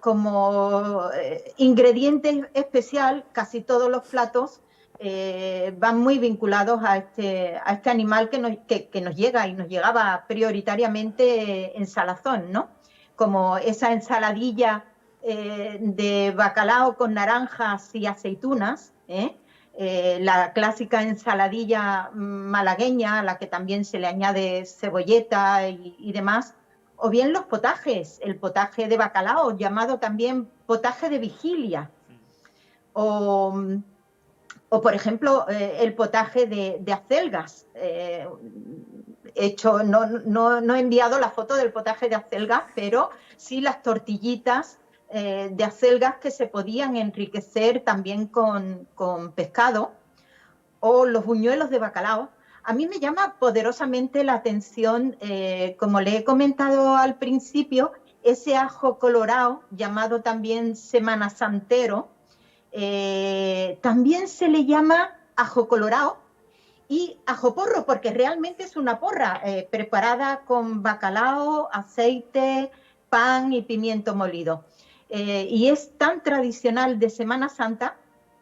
ingrediente especial, casi todos los platos van muy vinculados a este animal que nos llega, y nos llegaba prioritariamente en salazón, ¿no? Como esa ensaladilla de bacalao con naranjas y aceitunas, la clásica ensaladilla malagueña, a la que también se le añade cebolleta y demás, o bien los potajes, el potaje de bacalao, llamado también potaje de vigilia, o por ejemplo, el potaje de acelgas. No he enviado la foto del potaje de acelgas, pero sí las tortillitas de acelgas que se podían enriquecer también con pescado, o los buñuelos de bacalao. A mí me llama poderosamente la atención, como le he comentado al principio, ese ajo colorado, llamado también semana santero. También se le llama ajo colorado y ajo porro, porque realmente es una porra preparada con bacalao, aceite, pan y pimiento molido. Y es tan tradicional de Semana Santa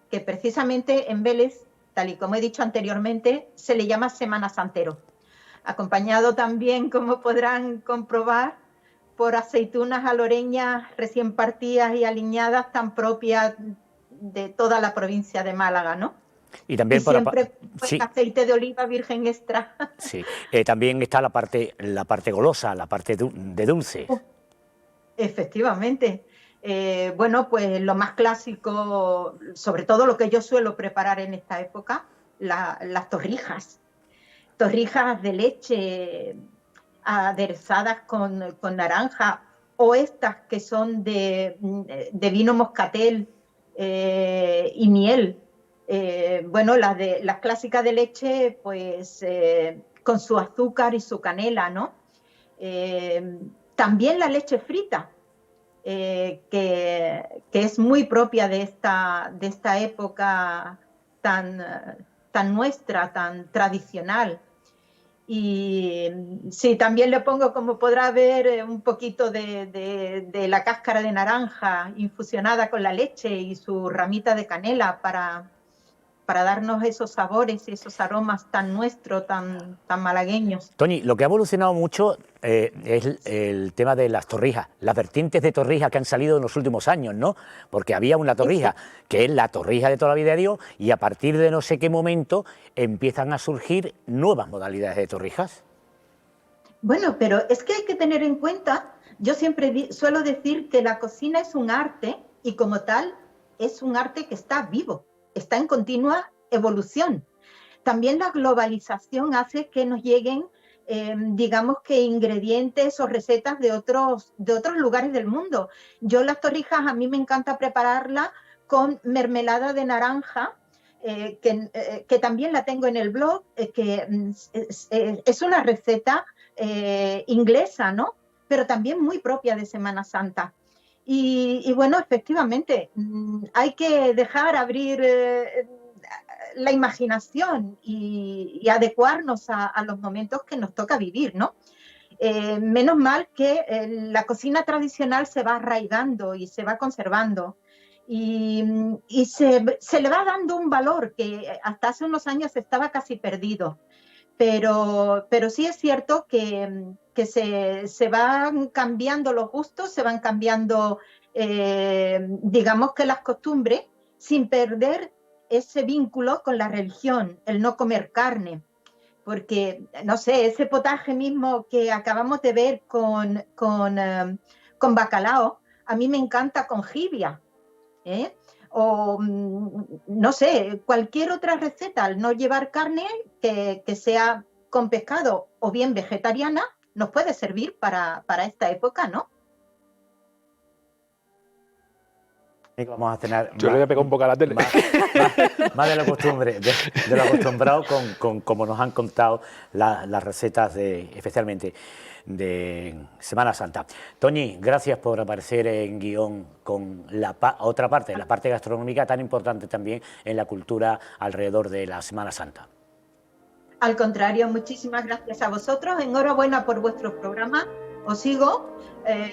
que precisamente en Vélez, tal y como he dicho anteriormente, se le llama semana santero. Acompañado también, como podrán comprobar, por aceitunas aloreñas recién partidas y aliñadas, tan propias de toda la provincia de Málaga, ¿no? Y también siempre sí. aceite de oliva virgen extra. Sí, también está la parte golosa, la parte de dulce. Efectivamente. Bueno, pues lo más clásico, sobre todo lo que yo suelo preparar en esta época, las torrijas. Torrijas de leche aderezadas con naranja, o estas que son de vino moscatel y miel. Bueno, las clásicas de leche, pues con su azúcar y su canela, ¿no? También la leche frita, que es muy propia de esta época tan nuestra, tan tradicional. Y sí, también le pongo, como podrá ver, un poquito de la cáscara de naranja infusionada con la leche y su ramita de canela para darnos esos sabores y esos aromas tan nuestros, tan malagueños. Toñi, lo que ha evolucionado mucho es el tema de las torrijas, las vertientes de torrijas que han salido en los últimos años, ¿no? Porque había una torrija que es la torrija de toda la vida de Dios, y a partir de no sé qué momento empiezan a surgir nuevas modalidades de torrijas. Bueno, pero es que hay que tener en cuenta, yo siempre suelo decir que la cocina es un arte, y como tal es un arte que está vivo, está en continua evolución. También la globalización hace que nos lleguen, digamos que ingredientes o recetas de otros lugares del mundo. Yo las torrijas, a mí me encanta prepararlas con mermelada de naranja, que también la tengo en el blog, que es una receta inglesa, ¿no? Pero también muy propia de Semana Santa. Y bueno, efectivamente, hay que dejar abrir la imaginación y adecuarnos a los momentos que nos toca vivir, ¿no? Menos mal que la cocina tradicional se va arraigando y se va conservando, y se le va dando un valor que hasta hace unos años estaba casi perdido. Pero sí es cierto que se van cambiando los gustos, se van cambiando, digamos que las costumbres, sin perder ese vínculo con la religión, el no comer carne. Porque, no sé, ese potaje mismo que acabamos de ver con bacalao, a mí me encanta con jibia, o no sé, cualquier otra receta al no llevar carne que sea con pescado o bien vegetariana, nos puede servir para esta época, ¿no? Vamos a cenar. Yo le voy a pegar un poco a la tele. Más de lo costumbre, de lo acostumbrado con como nos han contado las recetas especialmente de Semana Santa. Toñi, gracias por aparecer en guión con otra parte, la parte gastronómica tan importante también en la cultura alrededor de la Semana Santa. Al contrario, muchísimas gracias a vosotros. Enhorabuena por vuestro programa. Os sigo,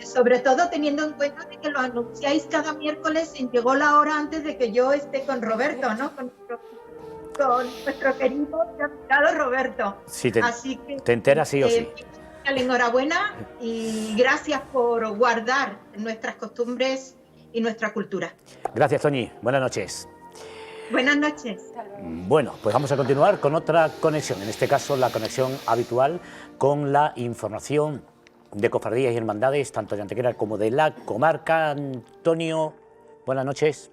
sobre todo teniendo en cuenta de que lo anunciáis cada miércoles y llegó la hora antes de que yo esté con Roberto, ¿no? Con nuestro querido y admirado Roberto. Sí, así que te enteras sí o sí. Enhorabuena y gracias por guardar nuestras costumbres y nuestra cultura. Gracias, Toñi. Buenas noches. Buenas noches. Bueno, pues vamos a continuar con otra conexión, en este caso la conexión habitual con la información de cofradías y hermandades, tanto de Antequera como de la comarca. Antonio, buenas noches.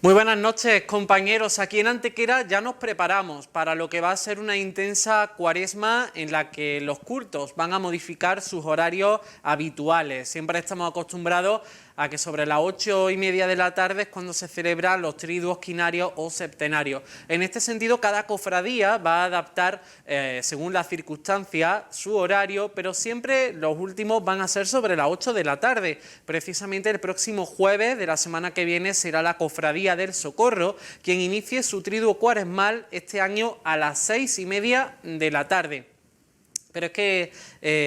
Muy buenas noches, compañeros. Aquí en Antequera ya nos preparamos para lo que va a ser una intensa cuaresma en la que los cultos van a modificar sus horarios habituales. Siempre estamos acostumbrados a que sobre las 8:30 de la tarde es cuando se celebran los triduos, quinarios o septenarios. En este sentido, cada cofradía va a adaptar, según las circunstancias, su horario, pero siempre los últimos van a ser sobre las 8 de la tarde. Precisamente el próximo jueves de la semana que viene será la Cofradía del Socorro quien inicie su triduo cuaresmal este año a las 6:30 de la tarde. Pero es que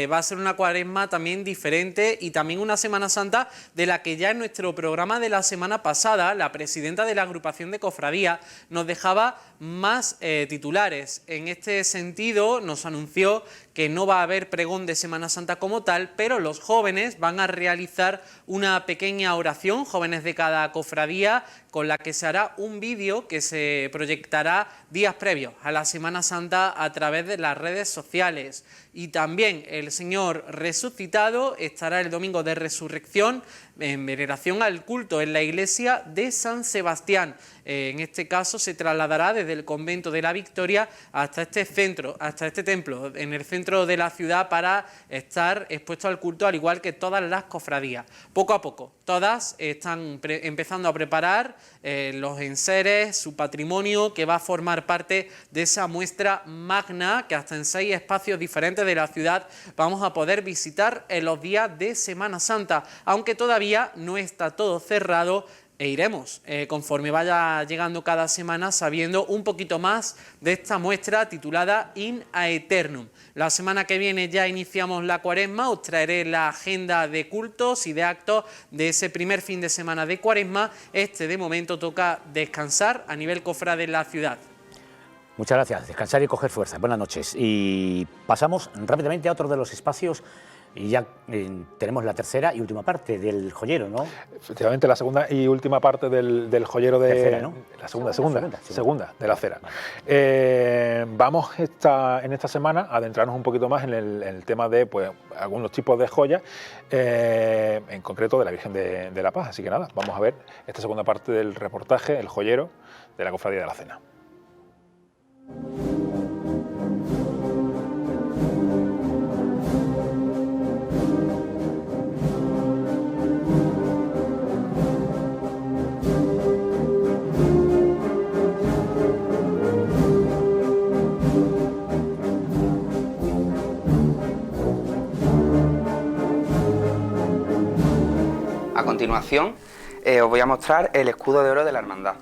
va a ser una cuaresma también diferente y también una Semana Santa de la que ya en nuestro programa de la semana pasada la presidenta de la agrupación de cofradías nos dejaba más titulares. En este sentido nos anunció que no va a haber pregón de Semana Santa como tal, pero los jóvenes van a realizar una pequeña oración, jóvenes de cada cofradía, con la que se hará un vídeo que se proyectará días previos a la Semana Santa a través de las redes sociales. Y también el Señor resucitado estará el domingo de Resurrección en veneración al culto en la iglesia de San Sebastián. En este caso se trasladará desde el convento de la Victoria hasta este centro, hasta este templo, en el centro de la ciudad, para estar expuesto al culto, al igual que todas las cofradías. Poco a poco, todas están empezando a preparar los enseres, su patrimonio, que va a formar parte de esa muestra magna que hasta en 6 espacios diferentes de la ciudad vamos a poder visitar en los días de Semana Santa, aunque todavía no está todo cerrado. E iremos conforme vaya llegando cada semana sabiendo un poquito más de esta muestra titulada In Aeternum. La semana que viene ya iniciamos la cuaresma, os traeré la agenda de cultos y de actos de ese primer fin de semana de cuaresma. De momento toca descansar a nivel cofrade en la ciudad. Muchas gracias, descansar y coger fuerza. Buenas noches. Y pasamos rápidamente a otro de los espacios. Y ya tenemos la tercera y última parte del joyero, ¿no? Efectivamente, la segunda y última parte del joyero de... Tercera, ¿no? La segunda de la cera. Vale. Vamos en esta semana a adentrarnos un poquito más en el tema de pues, algunos tipos de joyas, en concreto de la Virgen de la Paz. Así que nada, vamos a ver esta segunda parte del reportaje, el joyero de la Cofradía de la Cena. A continuación os voy a mostrar el escudo de oro de la hermandad.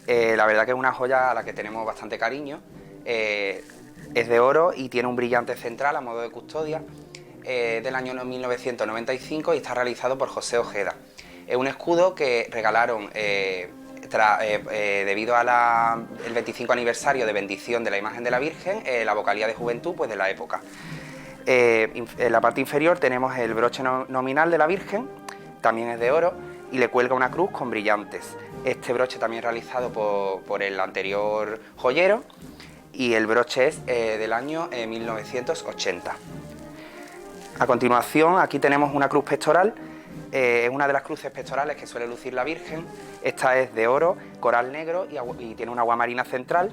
La verdad que es una joya a la que tenemos bastante cariño. Es de oro y tiene un brillante central a modo de custodia. Del año 1995 y está realizado por José Ojeda. Es un escudo que regalaron debido al 25 aniversario de bendición de la imagen de la Virgen, la vocalía de juventud pues, de la época. En la parte inferior tenemos el broche nominal de la Virgen, también es de oro, y le cuelga una cruz con brillantes. Este broche también realizado por el anterior joyero, y el broche es del año 1980. A continuación, aquí tenemos una cruz pectoral, es una de las cruces pectorales que suele lucir la Virgen. Esta es de oro, coral negro y tiene una guamarina central,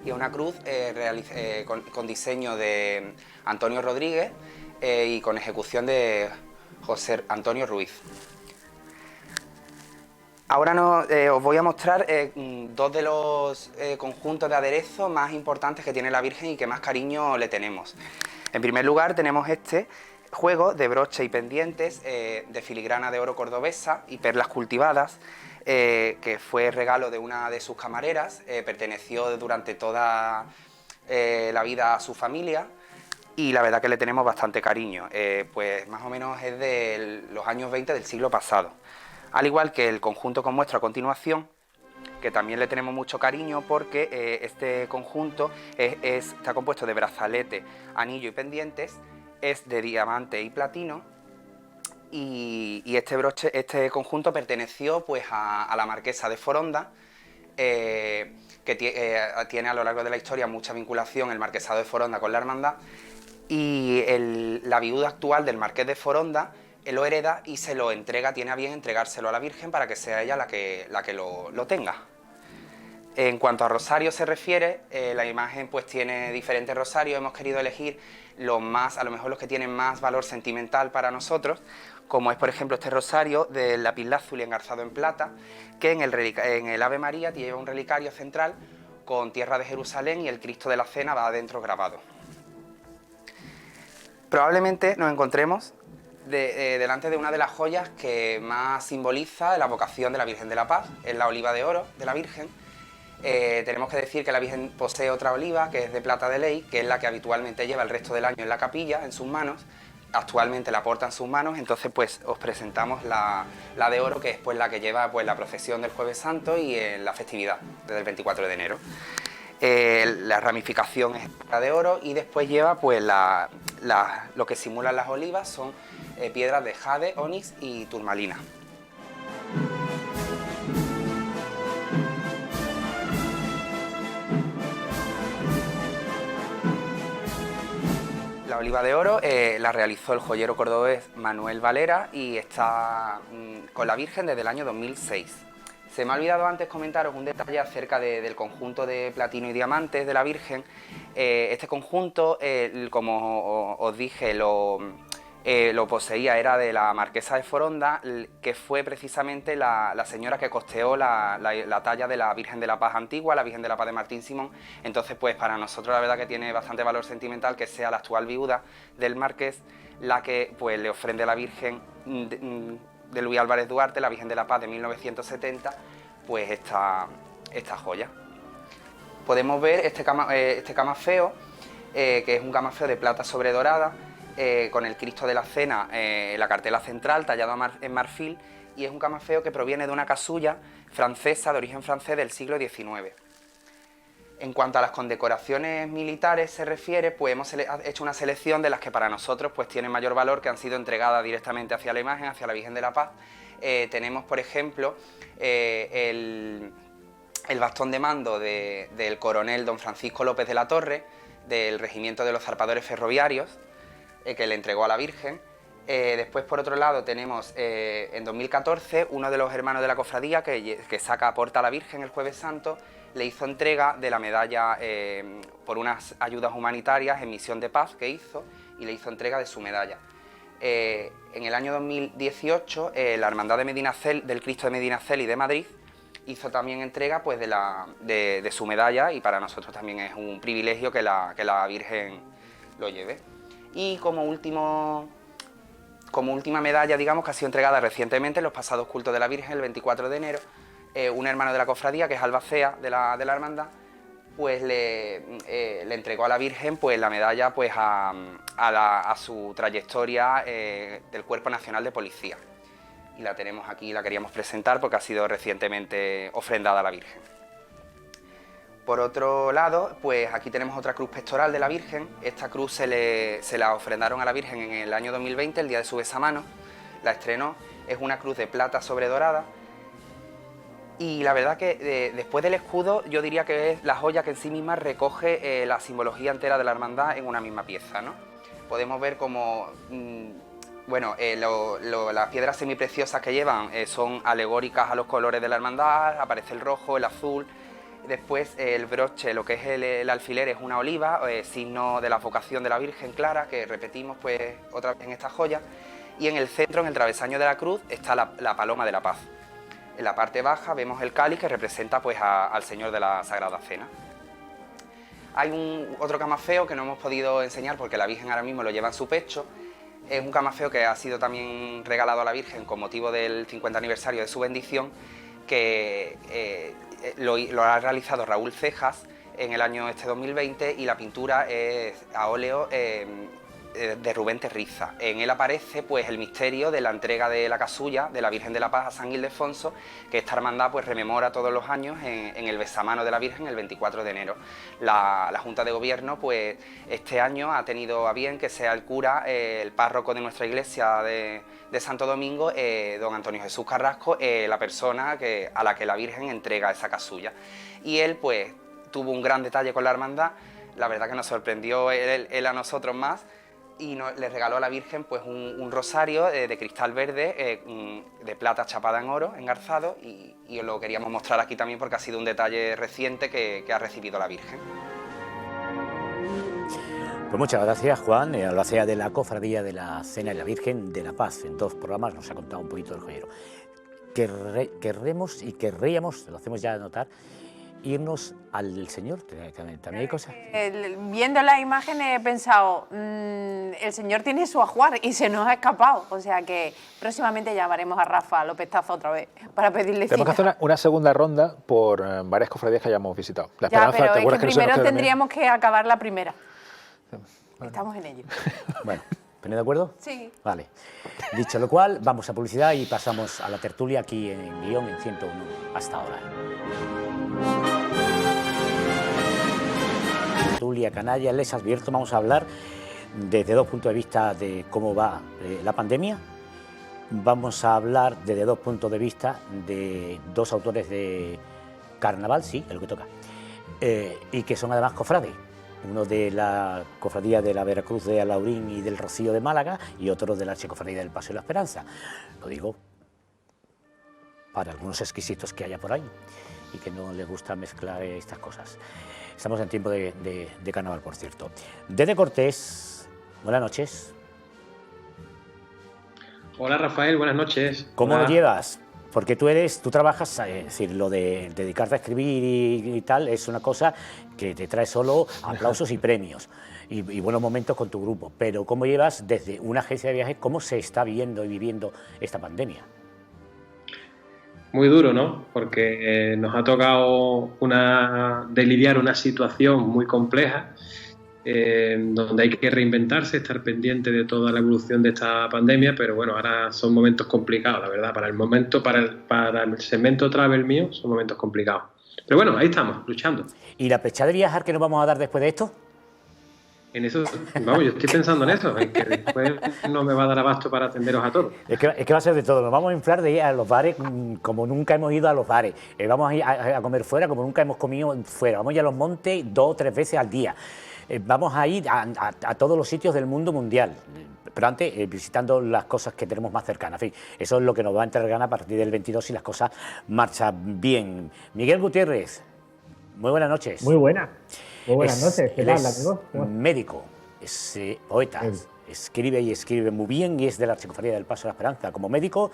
y una cruz con diseño de Antonio Rodríguez y con ejecución de José Antonio Ruiz. Ahora os voy a mostrar dos de los conjuntos de aderezo más importantes que tiene la Virgen y que más cariño le tenemos. En primer lugar tenemos este juego de broche y pendientes de filigrana de oro cordobesa y perlas cultivadas, que fue regalo de una de sus camareras, perteneció durante toda la vida a su familia, y la verdad que le tenemos bastante cariño, pues más o menos es de los años 20 del siglo pasado. Al igual que el conjunto que os muestro a continuación, que también le tenemos mucho cariño porque este conjunto está compuesto de brazalete, anillo y pendientes, es de diamante y platino y este conjunto perteneció pues a la marquesa de Foronda, que tiene a lo largo de la historia mucha vinculación el marquesado de Foronda con la hermandad, y la viuda actual del marqués de Foronda lo hereda y se lo entrega, tiene a bien entregárselo a la Virgen para que sea ella la que lo tenga. En cuanto a rosario se refiere, la imagen pues tiene diferentes rosarios. Hemos querido elegir a lo mejor los que tienen más valor sentimental para nosotros, como es por ejemplo este rosario del lapislázuli engarzado en plata, que en el Ave María lleva un relicario central con tierra de Jerusalén y el Cristo de la Cena va adentro grabado. Probablemente nos encontremos delante de una de las joyas que más simboliza la vocación de la Virgen de la Paz, es la oliva de oro de la Virgen. Tenemos que decir que la Virgen posee otra oliva, que es de plata de ley, que es la que habitualmente lleva el resto del año en la capilla, en sus manos. Actualmente la porta en sus manos, entonces pues os presentamos la de oro, que es pues la que lleva pues la procesión del Jueves Santo y en la festividad, desde el 24 de enero. La ramificación es la de oro y después lleva pues lo que simulan las olivas son piedras de jade, onix y turmalina. La oliva de oro la realizó el joyero cordobés Manuel Valera y está con la Virgen desde el año 2006. Se me ha olvidado antes comentaros un detalle acerca del conjunto de platino y diamantes de la Virgen. Este conjunto, como os dije, lo poseía, era de la marquesa de Foronda, que fue precisamente la señora que costeó la talla de la Virgen de la Paz antigua, la Virgen de la Paz de Martín Simón. Entonces, pues para nosotros la verdad que tiene bastante valor sentimental que sea la actual viuda del marqués la que pues le ofrende a la Virgen de Luis Álvarez Duarte, la Virgen de la Paz de 1970, pues esta joya. Podemos ver este camafeo, que es un camafeo de plata sobre dorada, con el Cristo de la Cena en la cartela central, tallado en marfil, y es un camafeo que proviene de una casulla francesa, de origen francés, del siglo XIX. En cuanto a las condecoraciones militares se refiere, pues hemos hecho una selección de las que para nosotros pues tienen mayor valor, que han sido entregadas directamente hacia la imagen, hacia la Virgen de la Paz. Tenemos, por ejemplo, el bastón de mando del coronel don Francisco López de la Torre, del Regimiento de los Zarpadores Ferroviarios, que le entregó a la Virgen. Después, por otro lado, tenemos en 2014 uno de los hermanos de la cofradía que aporta a la Virgen el Jueves Santo, le hizo entrega de la medalla por unas ayudas humanitarias en misión de paz que hizo, y le hizo entrega de su medalla. En el año 2018 la Hermandad del Cristo de Medinaceli de Madrid hizo también entrega pues, de su medalla, y para nosotros también es un privilegio que la Virgen lo lleve. Y como última medalla, digamos, que ha sido entregada recientemente en los pasados cultos de la Virgen, el 24 de enero, un hermano de la cofradía, que es albacea de la hermandad, pues le entregó a la Virgen pues, la medalla pues, a su trayectoria del Cuerpo Nacional de Policía. Y la tenemos aquí, la queríamos presentar porque ha sido recientemente ofrendada a la Virgen. Por otro lado, pues aquí tenemos otra cruz pectoral de la Virgen. Esta cruz se la ofrendaron a la Virgen en el año 2020, el día de su besamano. La estrenó, es una cruz de plata sobre dorada. Y la verdad que después del escudo yo diría que es la joya que en sí misma recoge la simbología entera de la hermandad en una misma pieza, ¿no? Podemos ver como, las piedras semipreciosas que llevan son alegóricas a los colores de la hermandad, aparece el rojo, el azul. Después el broche, lo que es el alfiler, es una oliva, signo de la vocación de la Virgen clara, que repetimos pues otra vez en esta joya. Y en el centro, en el travesaño de la cruz, está la paloma de la paz. En la parte baja vemos el cáliz que representa pues, al Señor de la Sagrada Cena. Hay otro camafeo que no hemos podido enseñar porque la Virgen ahora mismo lo lleva en su pecho. Es un camafeo que ha sido también regalado a la Virgen con motivo del 50 aniversario de su bendición, que lo ha realizado Raúl Cejas en el año 2020, y la pintura es a óleo de Rubén Terriza. En él aparece pues el misterio de la entrega de la casulla de la Virgen de la Paz a San Ildefonso, que esta hermandad pues rememora todos los años en el besamano de la Virgen el 24 de enero. La Junta de Gobierno pues este año ha tenido a bien que sea el cura, el párroco de nuestra iglesia de Santo Domingo, don Antonio Jesús Carrasco, la persona a la que la Virgen entrega esa casulla. Y él pues tuvo un gran detalle con la hermandad. La verdad que nos sorprendió él a nosotros más, y le regaló a la Virgen pues un rosario de cristal verde, de plata chapada en oro, engarzado, y os lo queríamos mostrar aquí también porque ha sido un detalle reciente que ha recibido la Virgen. Pues muchas gracias, Juan, albacea de la Cofradía de la Cena de la Virgen de la Paz. En 2 programas nos ha contado un poquito del joyero. Querremos y querríamos, lo hacemos ya notar, irnos al Señor. También hay cosas. Viendo las imágenes he pensado, el Señor tiene su ajuar y se nos ha escapado. O sea que próximamente llamaremos a Rafa López Tazo otra vez para pedirle cita. Tenemos que hacer una segunda ronda por varias cofradías que hayamos visitado. La Ya, Esperanza, pero es que primero que tendríamos que acabar la primera. Estamos en ello. Bueno, ¿tenéis de acuerdo? Sí. Vale. Dicho lo cual, vamos a publicidad y pasamos a la tertulia aquí en Guión en 101 hasta ahora. Tertulia Canalla, les advierto, vamos a hablar desde 2 puntos de vista de cómo va la pandemia. Vamos a hablar desde 2 puntos de vista de 2 autores de carnaval, sí, es lo que toca, y que son además cofrades. Uno de la cofradía de la Veracruz de Alaurín y del Rocío de Málaga, y otro de la Archicofradía del Paso de la Esperanza. Lo digo para algunos exquisitos que haya por ahí y que no les gusta mezclar estas cosas. Estamos en tiempo de carnaval, por cierto. Desde Cortés, buenas noches. Hola Rafael, buenas noches. ¿Cómo Hola. lo llevas? Porque tú trabajas, es decir, lo de dedicarte a escribir y tal, es una cosa que te trae solo aplausos y premios y buenos momentos con tu grupo. Pero ¿cómo llevas desde una agencia de viajes, cómo se está viendo y viviendo esta pandemia? Muy duro, ¿no? Porque nos ha tocado lidiar una situación muy compleja, donde hay que reinventarse, estar pendiente de toda la evolución de esta pandemia, pero bueno, ahora son momentos complicados, la verdad. Para el segmento travel mío son momentos complicados. Pero bueno, ahí estamos, luchando. ¿Y la fecha de viajar que nos vamos a dar después de esto? En eso, vamos, yo estoy pensando en eso, en que después no me va a dar abasto para atenderos a todos. Es que va a ser de todo. Nos vamos a inflar de ir a los bares como nunca hemos ido a los bares. Vamos a ir a comer fuera como nunca hemos comido fuera. Vamos a ir a los montes 2 o 3 veces al día. Vamos a ir a todos los sitios del mundo mundial, pero antes visitando las cosas que tenemos más cercanas. En fin, eso es lo que nos va a entrar ganas a partir del 22 si las cosas marchan bien. Miguel Gutiérrez, muy buenas noches. Muy buenas noches. ¿Qué tal, amigo? Médico, es poeta, escribe y escribe muy bien y es de la Archicofradía del Paso de la Esperanza. Como médico,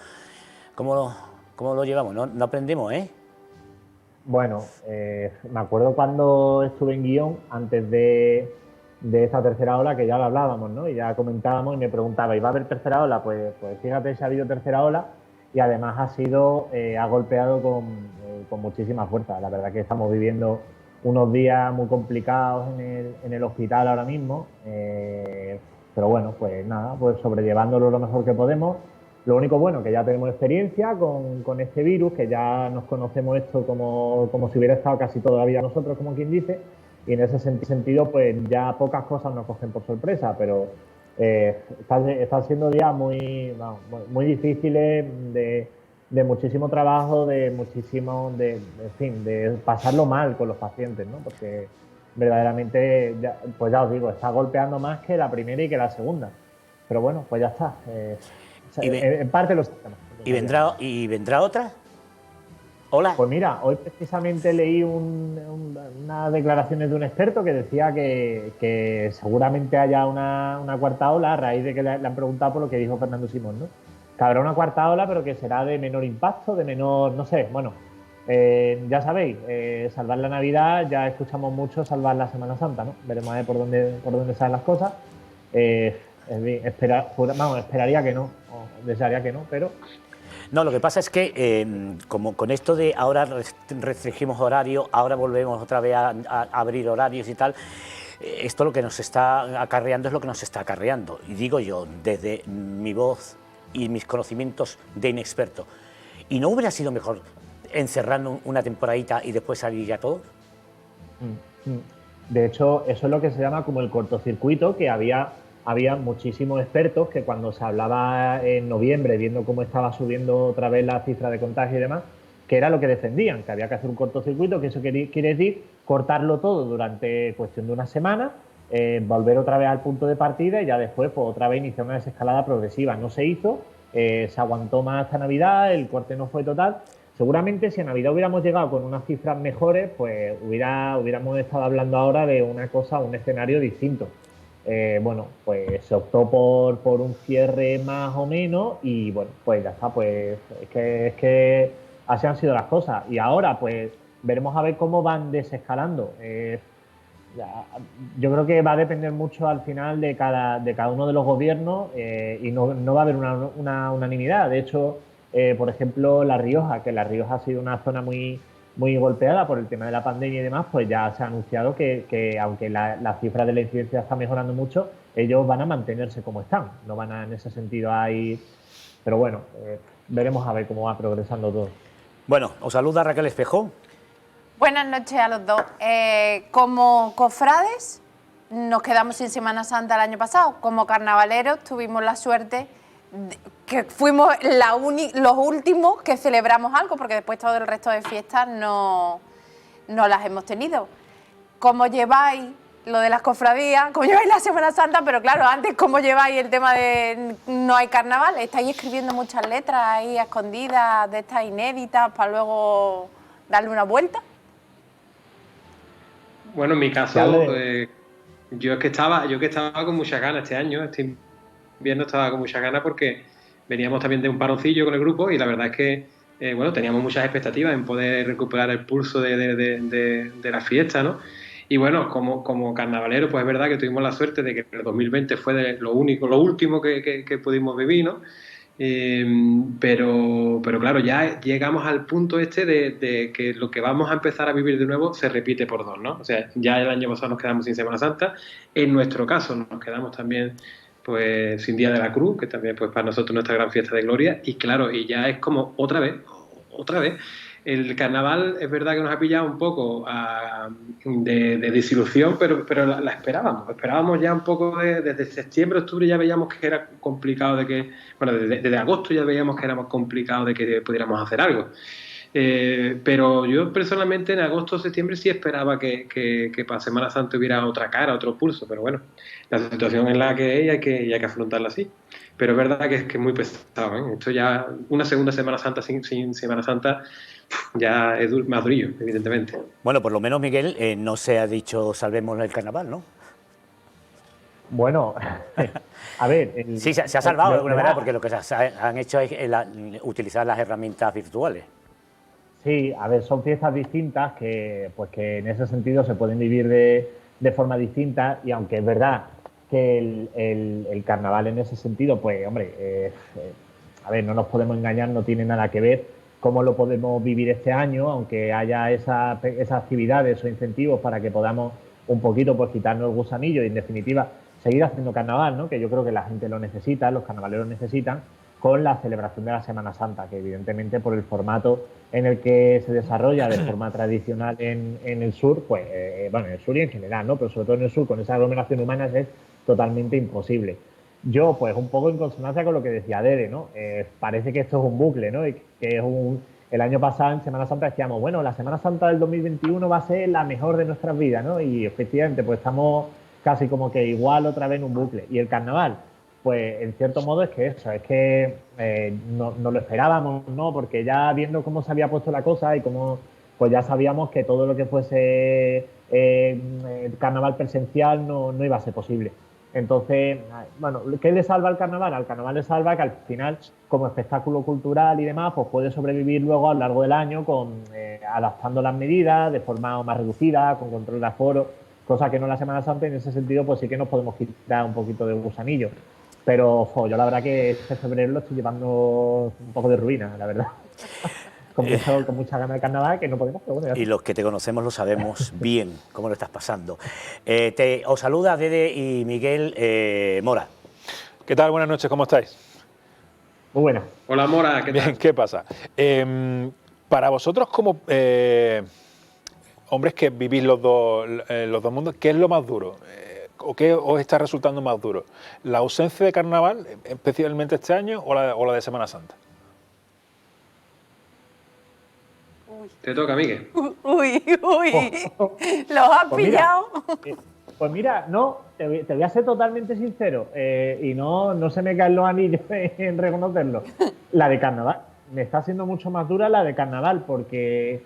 ¿cómo lo llevamos? No aprendemos, ¿eh? Bueno, me acuerdo cuando estuve en Guión, antes de esa tercera ola, que ya lo hablábamos, ¿no? Y ya comentábamos y me preguntaba, ¿y va a haber tercera ola? Pues fíjate si ha habido tercera ola y además ha golpeado con muchísima fuerza. La verdad que estamos viviendo unos días muy complicados en el hospital ahora mismo, pero bueno, pues nada, pues sobrellevándolo lo mejor que podemos. Lo único bueno, que ya tenemos experiencia con este virus, que ya nos conocemos esto como si hubiera estado casi toda la vida nosotros, como quien dice, y en ese sentido pues ya pocas cosas nos cogen por sorpresa, pero están siendo días muy difíciles, de muchísimo trabajo, en fin, de pasarlo mal con los pacientes, ¿no? Porque verdaderamente, pues ya os digo, está golpeando más que la primera y que la segunda, pero bueno, pues ya está. En parte los sistemas. ¿Y vendrá otra? Hola. Pues mira, hoy precisamente leí unas declaraciones de un experto que decía que seguramente haya una cuarta ola a raíz de que le han preguntado por lo que dijo Fernando Simón, ¿no? Que habrá una cuarta ola, pero que será de menor impacto, de menor, no sé, bueno. Ya sabéis, salvar la Navidad, ya escuchamos mucho salvar la Semana Santa, ¿no? Veremos a ver por dónde salen las cosas. Esperaría que no, o desearía que no, pero... No, lo que pasa es que como con esto de ahora restringimos horario, ahora volvemos otra vez a abrir horarios y tal, esto lo que nos está acarreando es lo que nos está acarreando. Y digo yo, desde mi voz y mis conocimientos de inexperto, ¿y no hubiera sido mejor encerrarnos una temporadita y después salir ya todos? De hecho, eso es lo que se llama como el cortocircuito, que había muchísimos expertos que cuando se hablaba en noviembre, viendo cómo estaba subiendo otra vez la cifra de contagio y demás, que era lo que defendían, que había que hacer un cortocircuito, que eso quiere decir cortarlo todo durante cuestión de una semana, volver otra vez al punto de partida y ya después pues, otra vez iniciar una desescalada progresiva. No se hizo, se aguantó más hasta Navidad, el corte no fue total. Seguramente si a Navidad hubiéramos llegado con unas cifras mejores, pues hubiéramos estado hablando ahora de una cosa, un escenario distinto. Bueno, pues se optó por un cierre más o menos y bueno, pues ya está, pues es que así han sido las cosas. Y ahora pues veremos a ver cómo van desescalando. Yo creo que va a depender mucho al final de cada uno de los gobiernos y no va a haber una unanimidad. De hecho, por ejemplo, La Rioja, que La Rioja ha sido una zona muy golpeada por el tema de la pandemia y demás, pues ya se ha anunciado que aunque la cifra de la incidencia está mejorando mucho, ellos van a mantenerse como están, no van a en ese sentido a ir... Pero bueno, veremos a ver cómo va progresando todo. Bueno, os saluda Raquel Espejo. Buenas noches a los dos. Como cofrades nos quedamos sin Semana Santa el año pasado. Como carnavaleros tuvimos la suerte que fuimos los últimos que celebramos algo, porque después todo el resto de fiestas no las hemos tenido. ¿Cómo lleváis lo de las cofradías? ¿Cómo lleváis la Semana Santa? Pero claro, antes, ¿cómo lleváis el tema de no hay carnaval? ¿Estáis escribiendo muchas letras ahí a escondidas, de estas inéditas, para luego darle una vuelta? Bueno, en mi caso, yo que estaba con muchas ganas este año, este invierno estaba con muchas ganas porque veníamos también de un paroncillo con el grupo y la verdad es que bueno, teníamos muchas expectativas en poder recuperar el pulso de la fiesta, ¿no? Y bueno, como carnavalero, pues es verdad que tuvimos la suerte de que el 2020 fue lo último que pudimos vivir, ¿no? Pero claro, ya llegamos al punto de que lo que vamos a empezar a vivir de nuevo se repite por dos, ¿no? O sea, ya el año pasado nos quedamos sin Semana Santa, en nuestro caso nos quedamos también pues sin Día de la Cruz, que también pues para nosotros nuestra gran fiesta de gloria, y claro, y ya es como otra vez, el carnaval es verdad que nos ha pillado un poco de desilusión, pero la esperábamos ya un poco desde septiembre, octubre ya veíamos que era complicado desde agosto ya veíamos que era más complicado de que pudiéramos hacer algo. Pero yo personalmente en agosto o septiembre sí esperaba que para Semana Santa hubiera otra cara, otro pulso, pero bueno, la situación es la que es y hay que afrontarla así. Pero es verdad que es muy pesado, ¿eh? Esto ya, una segunda Semana Santa sin Semana Santa ya es más durillo, evidentemente. Bueno, por lo menos, Miguel, no se ha dicho salvemos el carnaval, ¿no? Bueno, a ver... Sí, se ha salvado de alguna manera porque lo que se han hecho es utilizar las herramientas virtuales. Sí, a ver, son fiestas distintas que en ese sentido se pueden vivir de forma distinta y aunque es verdad que el carnaval en ese sentido, pues hombre, a ver, no nos podemos engañar, no tiene nada que ver cómo lo podemos vivir este año, aunque haya esas actividades o incentivos para que podamos un poquito pues quitarnos el gusanillo y en definitiva seguir haciendo carnaval, ¿no? Que yo creo que la gente lo necesita, los carnavaleros necesitan, con la celebración de la Semana Santa, que evidentemente por el formato en el que se desarrolla de forma tradicional en el sur, pues bueno, en el sur y en general, ¿no? Pero sobre todo en el sur, con esa aglomeración humana es totalmente imposible. Yo, pues un poco en consonancia con lo que decía Dede, ¿no? Parece que esto es un bucle, ¿no? Y que es el año pasado en Semana Santa decíamos, bueno, la Semana Santa del 2021 va a ser la mejor de nuestras vidas, ¿no? Y efectivamente, pues estamos casi como que igual otra vez en un bucle. Y el carnaval, pues en cierto modo es que eso, es que no lo esperábamos, ¿no? Porque ya viendo cómo se había puesto la cosa y cómo, pues ya sabíamos que todo lo que fuese carnaval presencial no iba a ser posible. Entonces, bueno, ¿qué le salva al carnaval? Al carnaval le salva que al final, como espectáculo cultural y demás, pues puede sobrevivir luego a lo largo del año adaptando las medidas de forma más reducida, con control de aforo, cosa que no la Semana Santa, en ese sentido pues sí que nos podemos quitar un poquito de gusanillo. Pero yo la verdad que este febrero lo estoy llevando un poco de ruina, la verdad. con mucha ganas de carnaval, que no podemos, pero bueno, ya Y los que te conocemos lo sabemos bien, cómo lo estás pasando. Os saluda Dede y Miguel Mora. ¿Qué tal? Buenas noches, ¿cómo estáis? Muy buena. Hola Mora, ¿qué tal? Bien, ¿qué pasa? Para vosotros como hombres que vivís los dos mundos, ¿qué es lo más duro? ¿O qué os está resultando más duro? ¿La ausencia de carnaval, especialmente este año, o la de Semana Santa? Te toca, Miguel. Uy, los has Pues pillado. Pues mira, no, te voy a ser totalmente sincero, y no se me caen los anillos en reconocerlo. La de carnaval. Me está haciendo mucho más dura la de carnaval, porque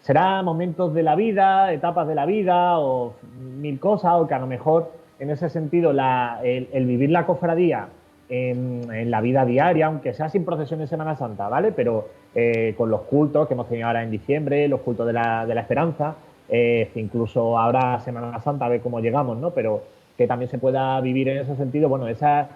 será momentos de la vida, etapas de la vida, o mil cosas, o que a lo mejor, en ese sentido, el vivir la cofradía en la vida diaria, aunque sea sin procesión en Semana Santa, ¿vale? Pero con los cultos que hemos tenido ahora en diciembre, los cultos de la esperanza, incluso ahora Semana Santa, a ver cómo llegamos, ¿no? Pero que también se pueda vivir en ese sentido, bueno, esa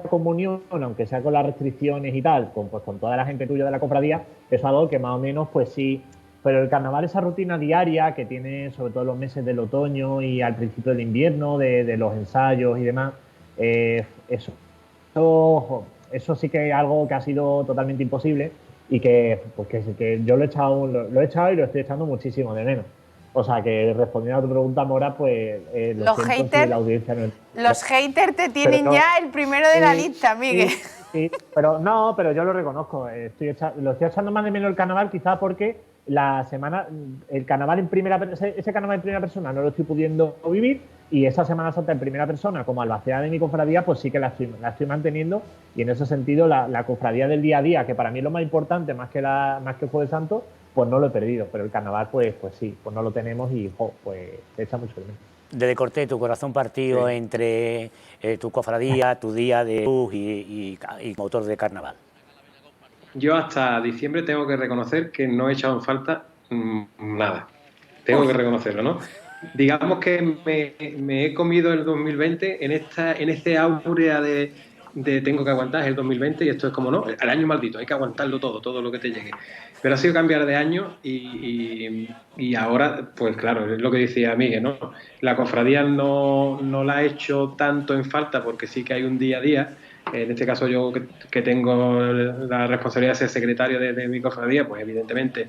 comunión, aunque sea con las restricciones y tal, con toda la gente tuya de la cofradía, es algo que más o menos, pues sí. Pero el carnaval, esa rutina diaria que tiene, sobre todo los meses del otoño y al principio del invierno, de los ensayos y demás, eso sí que es algo que ha sido totalmente imposible y que yo lo he echado y lo estoy echando muchísimo de menos. O sea, que respondiendo a tu pregunta, Mora, pues los haters, la audiencia no es... Los haters te tienen ya el primero de la lista, Miguel. Sí, pero yo lo reconozco. Lo estoy echando más de menos el carnaval, quizás porque el carnaval ese carnaval en primera persona no lo estoy pudiendo vivir, y esa Semana Santa en primera persona, como albacea de mi cofradía, pues sí que la estoy manteniendo, y en ese sentido la cofradía del día a día, que para mí es lo más importante, más que el Jueves Santo, pues no lo he perdido, pero el carnaval pues sí, pues no lo tenemos y pues se echa mucho de menos. Desde Cortés, tu corazón partido entre tu cofradía, tu día de luz y motor de carnaval. Yo hasta diciembre tengo que reconocer que no he echado en falta nada. Tengo que reconocerlo, ¿no? Digamos que me he comido el 2020 en este áurea de tengo que aguantar, es el 2020 y esto es como, no, el año maldito, hay que aguantarlo todo lo que te llegue. Pero ha sido cambiar de año y ahora, pues claro, es lo que decía Miguel, ¿no? La cofradía no la he hecho tanto en falta porque sí que hay un día a día. En este caso yo que tengo la responsabilidad de ser secretario de mi cofradía, pues evidentemente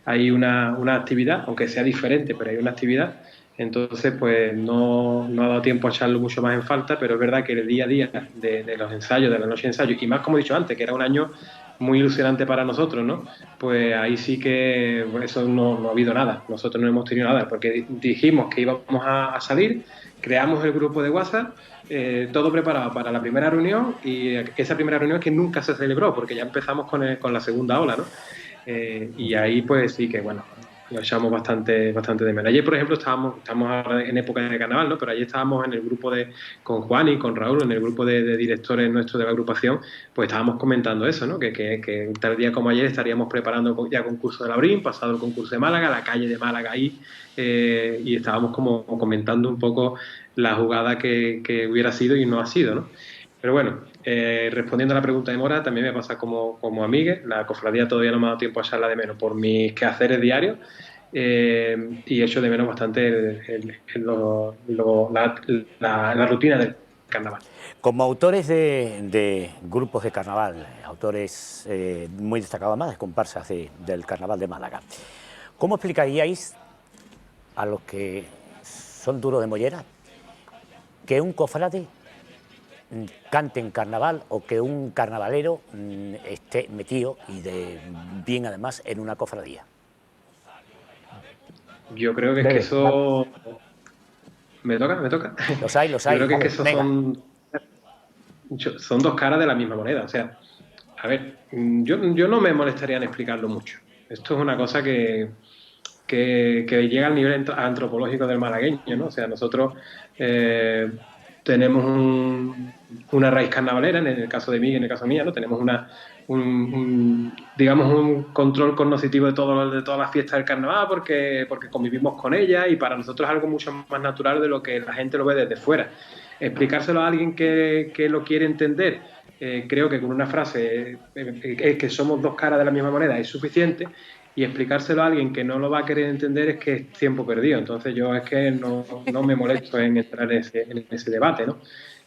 hay una actividad, aunque sea diferente, pero hay una actividad. Entonces, pues no ha dado tiempo a echarlo mucho más en falta, pero es verdad que el día a día de los ensayos, de la noche de ensayos, y más como he dicho antes, que era un año muy ilusionante para nosotros, ¿no? Pues ahí sí que eso no ha habido nada, nosotros no hemos tenido nada, porque dijimos que íbamos a salir, creamos el grupo de WhatsApp, todo preparado para la primera reunión, y esa primera reunión que nunca se celebró, porque ya empezamos con la segunda ola, ¿no? Y ahí pues sí que, bueno, lo echamos bastante de menos. Ayer, por ejemplo, estamos ahora en época de carnaval, ¿no? Pero ayer estábamos en el grupo con Juan y con Raúl, en el grupo de directores nuestros de la agrupación, pues estábamos comentando eso, ¿no? Que tal día como ayer estaríamos preparando ya concurso de Labrín, pasado el concurso de Málaga, la calle de Málaga ahí, y estábamos como comentando un poco la jugada que hubiera sido y no ha sido, ¿no? Pero bueno, respondiendo a la pregunta de Mora, también me pasa como a Miguel, la cofradía todavía no me ha dado tiempo a echarla de menos por mis quehaceres diarios, y echo de menos bastante la rutina del carnaval. Como autores de grupos de carnaval, autores muy destacados además de comparsas del carnaval de Málaga, ¿cómo explicaríais a los que son duros de mollera que un cofrade cante en carnaval o que un carnavalero esté metido y de bien además en una cofradía? Yo creo que es que eso... ¿Me toca? Los hay. Yo creo que es que eso son dos caras de la misma moneda. O sea, a ver, yo no me molestaría en explicarlo mucho. Esto es una cosa que llega al nivel antropológico del malagueño, ¿no? O sea, nosotros tenemos una raíz carnavalera, en el caso de mí y en el caso mío, ¿no? Tenemos digamos, un control cognoscitivo de todas las fiestas del carnaval porque convivimos con ellas y para nosotros es algo mucho más natural de lo que la gente lo ve desde fuera. Explicárselo a alguien que lo quiere entender, creo que con una frase es que somos dos caras de la misma moneda es suficiente, y explicárselo a alguien que no lo va a querer entender es que es tiempo perdido. Entonces yo es que no me molesto en entrar en ese debate, ¿no?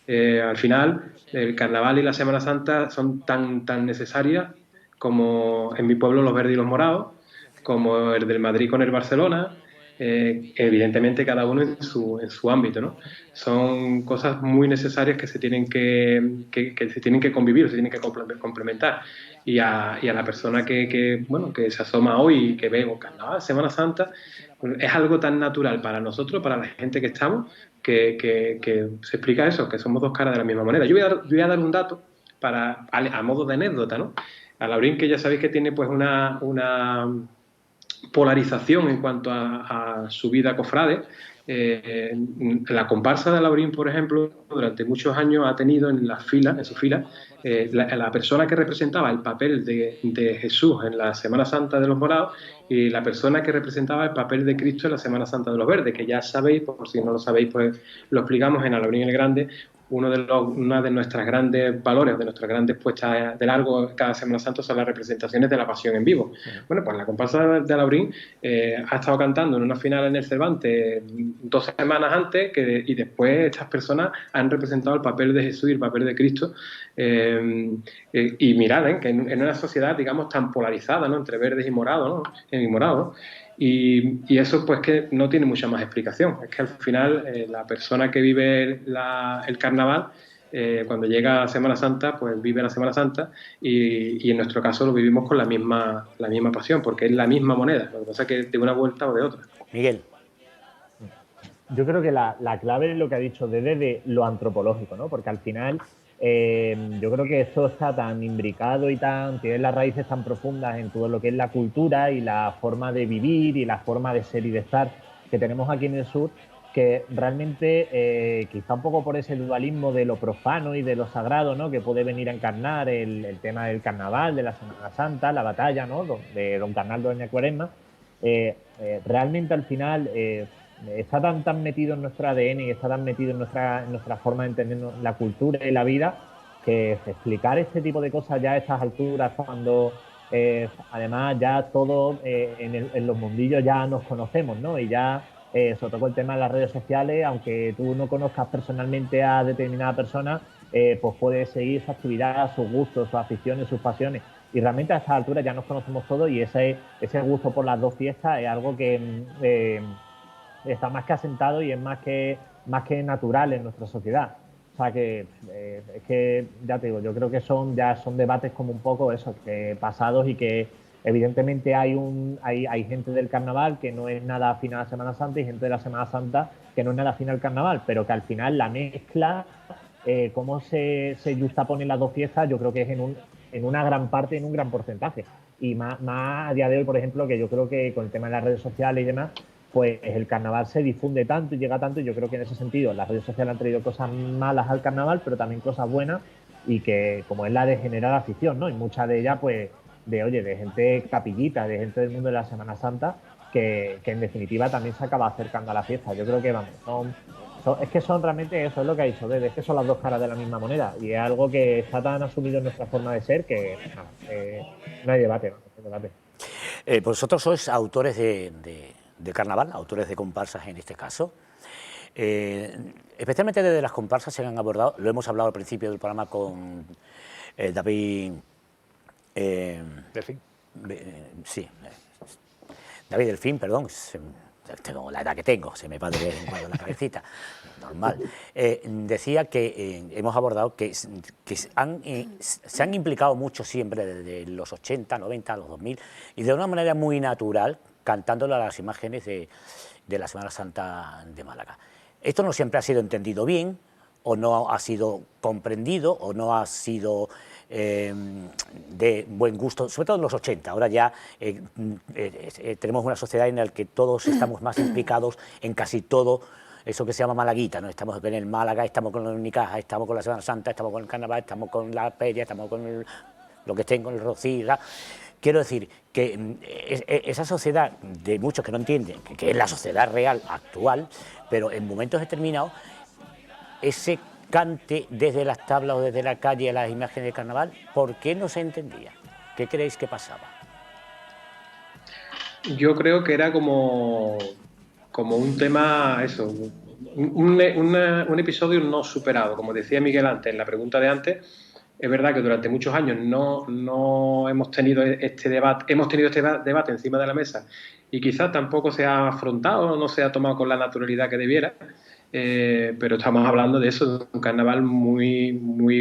Al final, el carnaval y la Semana Santa son tan necesarias como en mi pueblo los verdes y los morados, como el del Madrid con el Barcelona, evidentemente cada uno en su ámbito, ¿no? Son cosas muy necesarias que se tienen que se tienen que convivir, se tienen que complementar. Y a la persona que se asoma hoy y que ve carnaval, Semana Santa, es algo tan natural para nosotros, para la gente que estamos, que se explica eso, que somos dos caras de la misma moneda. Yo voy a dar un dato a modo de anécdota, ¿no? A Laurín, que ya sabéis que tiene pues una polarización en cuanto a su vida cofrade. La comparsa de Laurín, por ejemplo, durante muchos años ha tenido en su fila, la persona que representaba el papel de Jesús en la Semana Santa de los Morados y la persona que representaba el papel de Cristo en la Semana Santa de los Verdes, que ya sabéis, por si no lo sabéis, pues lo explicamos en Laurín el Grande. Una de nuestras grandes valores, de nuestras grandes puestas de largo cada Semana Santa son las representaciones de la Pasión en vivo. Bueno, pues la comparsa de Laurín ha estado cantando en una final en el Cervantes 2 semanas antes y después estas personas han representado el papel de Jesús y el papel de Cristo. Y mirad, que en una sociedad, digamos, tan polarizada, ¿no?, entre verdes y morados, ¿no? Y eso pues que no tiene mucha más explicación. Es que al final la persona que vive el carnaval, cuando llega a Semana Santa, pues vive la Semana Santa y en nuestro caso lo vivimos con la misma pasión, porque es la misma moneda. Lo que pasa es que de una vuelta o de otra. Miguel. Yo creo que la clave es lo que ha dicho Dede de lo antropológico, ¿no? Porque al final yo creo que esto está tan imbricado y tiene las raíces tan profundas en todo lo que es la cultura y la forma de vivir y la forma de ser y de estar que tenemos aquí en el sur, que realmente quizá un poco por ese dualismo de lo profano y de lo sagrado, ¿no?, que puede venir a encarnar el tema del carnaval, de la Semana Santa, la batalla, ¿no?, de Don Carnaldo, Doña Cuaresma, realmente al final está tan metido en nuestro ADN y está tan metido en nuestra forma de entender la cultura y la vida, que explicar este tipo de cosas ya a estas alturas, cuando además ya todos en los mundillos ya nos conocemos, ¿no? Y ya, sobre todo el tema de las redes sociales, aunque tú no conozcas personalmente a determinada persona, pues puedes seguir su actividad, sus gustos, sus aficiones, sus pasiones. Y realmente a estas alturas ya nos conocemos todos y ese gusto por las dos fiestas es algo que está más que asentado y es más que natural en nuestra sociedad. O sea que es que, ya te digo, yo creo que son debates como un poco eso, que pasados, y que evidentemente hay gente del carnaval que no es nada afín a la Semana Santa y gente de la Semana Santa que no es nada afín al carnaval, pero que al final la mezcla, cómo se justaponen las dos fiestas, yo creo que es en una gran parte, en un gran porcentaje. Y más a día de hoy, por ejemplo, que yo creo que con el tema de las redes sociales y demás, pues el carnaval se difunde tanto y llega tanto, y yo creo que en ese sentido las redes sociales han traído cosas malas al carnaval, pero también cosas buenas, y que como es la de generar afición, ¿no? Y muchas de ellas, pues, de gente capillita, de gente del mundo de la Semana Santa, que en definitiva también se acaba acercando a la fiesta. Yo creo que, vamos, es que son realmente eso, es lo que ha dicho Dede, es que son las dos caras de la misma moneda, y es algo que está tan asumido en nuestra forma de ser que no hay debate, ¿no? No hay debate. Vosotros sois autores de carnaval, autores de comparsas en este caso. Especialmente desde las comparsas se han abordado, lo hemos hablado al principio del programa con David Delfín. Sí, David Delfín, perdón, tengo la edad que tengo, se me va de vez en cuando la cabecita, normal. Decía que hemos abordado que se han implicado mucho siempre desde los 80, 90, los 2000, y de una manera muy natural, cantándole a las imágenes de la Semana Santa de Málaga. Esto no siempre ha sido entendido bien, o no ha sido comprendido, o no ha sido de buen gusto, sobre todo en los 80. Ahora ya tenemos una sociedad en la que todos estamos más implicados en casi todo eso que se llama malaguita, ¿no? Estamos en el Málaga, estamos con la Unicaja, estamos con la Semana Santa, estamos con el Carnaval, estamos con la Feria, estamos con lo que estén con el rocío. Quiero decir que esa sociedad de muchos que no entienden, que es la sociedad real actual, pero en momentos determinados, ese cante desde las tablas o desde la calle a las imágenes de carnaval, ¿por qué no se entendía? ¿Qué creéis que pasaba? Yo creo que era como un tema, eso, un episodio no superado. Como decía Miguel antes, en la pregunta de antes, es verdad que durante muchos años no hemos tenido este debate, debate encima de la mesa y quizás tampoco se ha afrontado, no se ha tomado con la naturalidad que debiera, pero estamos hablando de eso, de un carnaval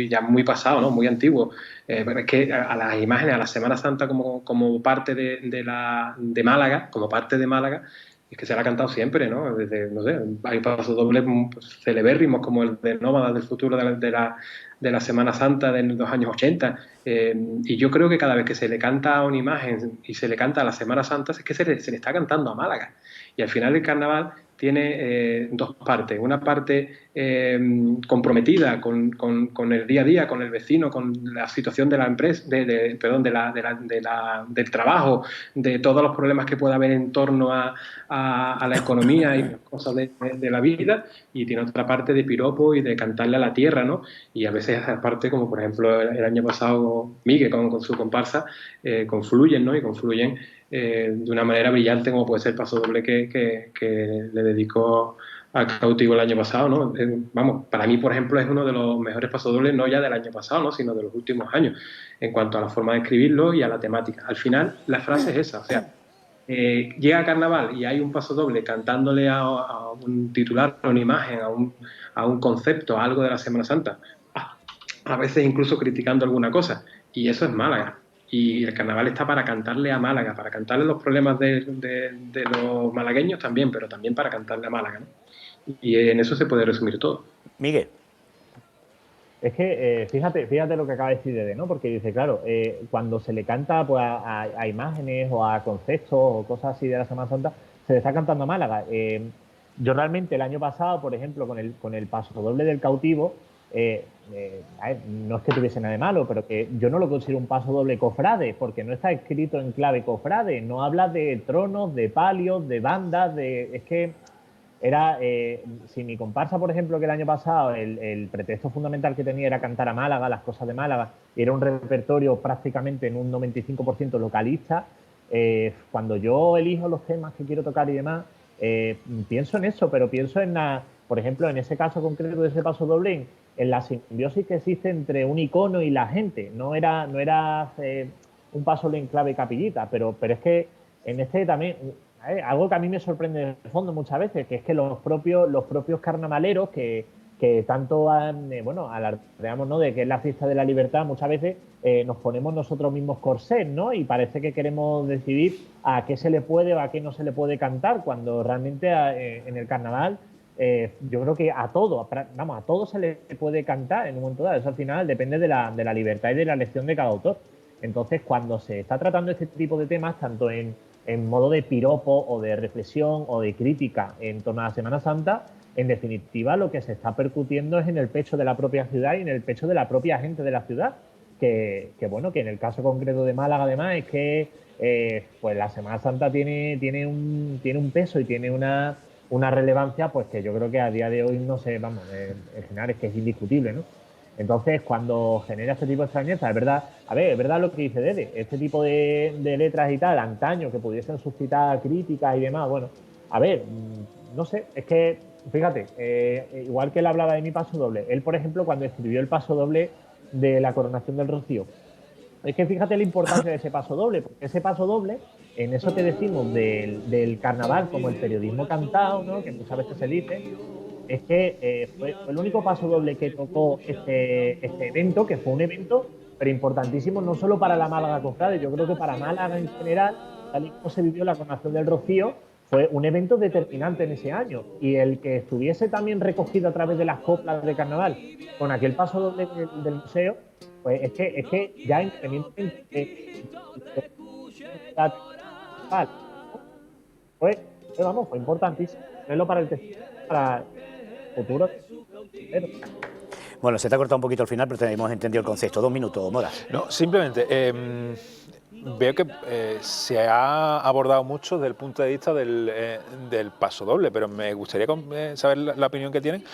ya muy pasado, ¿no? Muy antiguo. Pero es que a las imágenes, a la Semana Santa como parte de Málaga, como parte de Málaga, es que se la ha cantado siempre, ¿no? Desde, no sé, hay pasos dobles celebérrimos como el de Nómadas del Futuro de la Semana Santa de los años 80. Y yo creo que cada vez que se le canta una imagen y se le canta a la Semana Santa, es que se le está cantando a Málaga. Y al final el carnaval tiene dos partes. Una parte comprometida con el día a día, con el vecino, con la situación de la empresa, del trabajo, de todos los problemas que pueda haber en torno a la economía y las cosas de la vida, y tiene otra parte de piropo y de cantarle a la tierra, ¿no? Y a veces esa parte, como por ejemplo el año pasado Miguel con su comparsa, confluyen, ¿no? Y confluyen de una manera brillante, como puede ser el paso doble que le dedicó al cautivo el año pasado, ¿no? Vamos, para mí, por ejemplo, es uno de los mejores pasodobles, no ya del año pasado, ¿no? Sino de los últimos años, en cuanto a la forma de escribirlo y a la temática. Al final, la frase es esa, o sea, llega Carnaval y hay un pasodoble cantándole a un titular, a una imagen, a un concepto, a algo de la Semana Santa, a veces incluso criticando alguna cosa, y eso es Málaga. Y el carnaval está para cantarle a Málaga, para cantarle los problemas de los malagueños también, pero también para cantarle a Málaga, ¿no? Y en eso se puede resumir todo. Miguel. Es que fíjate lo que acaba de decir Dede, ¿no? Porque dice, claro, cuando se le canta pues, a imágenes o a conceptos o cosas así de la Semana Santa, se le está cantando a Málaga. Yo realmente el año pasado, por ejemplo, con el pasodoble del cautivo, no es que tuviese nada de malo, pero que yo no lo considero un pasodoble cofrade, porque no está escrito en clave cofrade, no habla de tronos, de palios, de bandas, es que era, si mi comparsa, por ejemplo, que el año pasado el pretexto fundamental que tenía era cantar a Málaga, las cosas de Málaga, y era un repertorio prácticamente en un 95% localista, cuando yo elijo los temas que quiero tocar y demás, pienso en eso, pero pienso en por ejemplo, en ese caso concreto de ese pasodoble, en la simbiosis que existe entre un icono y la gente. No era un pasodoble en clave capillita, pero es que en este también, algo que a mí me sorprende en el fondo muchas veces, que es que los propios carnavaleros que tanto alardeamos, ¿no?, de que es la fiesta de la libertad, muchas veces nos ponemos nosotros mismos corsés, ¿no? Y parece que queremos decidir a qué se le puede o a qué no se le puede cantar, cuando realmente en el carnaval yo creo que a todo se le puede cantar en un momento dado. Eso al final depende de la libertad y de la elección de cada autor. Entonces, cuando se está tratando este tipo de temas, tanto en modo de piropo o de reflexión o de crítica en torno a la Semana Santa, en definitiva lo que se está percutiendo es en el pecho de la propia ciudad y en el pecho de la propia gente de la ciudad, que en el caso concreto de Málaga además es que pues la Semana Santa tiene un peso y tiene una relevancia pues que yo creo que a día de hoy no sé, en general es que es indiscutible, ¿no? Entonces, cuando genera este tipo de extrañeza, es verdad lo que dice Dede, este tipo de letras y tal, antaño, que pudiesen suscitar críticas y demás, no sé, es que, fíjate, igual que él hablaba de mi pasodoble, él, por ejemplo, cuando escribió el pasodoble de la Coronación del Rocío, es que fíjate la importancia de ese pasodoble, porque ese pasodoble, en eso que decimos del carnaval como el periodismo cantado, ¿no?, que muchas veces se dice, es que fue el único pasodoble que tocó este evento, que fue un evento pero importantísimo no solo para la Málaga cofrade, yo creo que para Málaga en general, tal y como se vivió la Coronación del Rocío, fue un evento determinante en ese año, y el que estuviese también recogido a través de las coplas de carnaval con aquel pasodoble del museo, pues es que ya independientemente fue importantísimo, no para el futuro. Bueno, se te ha cortado un poquito al final, pero hemos entendido el concepto. 2 minutos, Mora. No, simplemente veo que se ha abordado mucho desde el punto de vista del paso doble, pero me gustaría saber la opinión que tienen,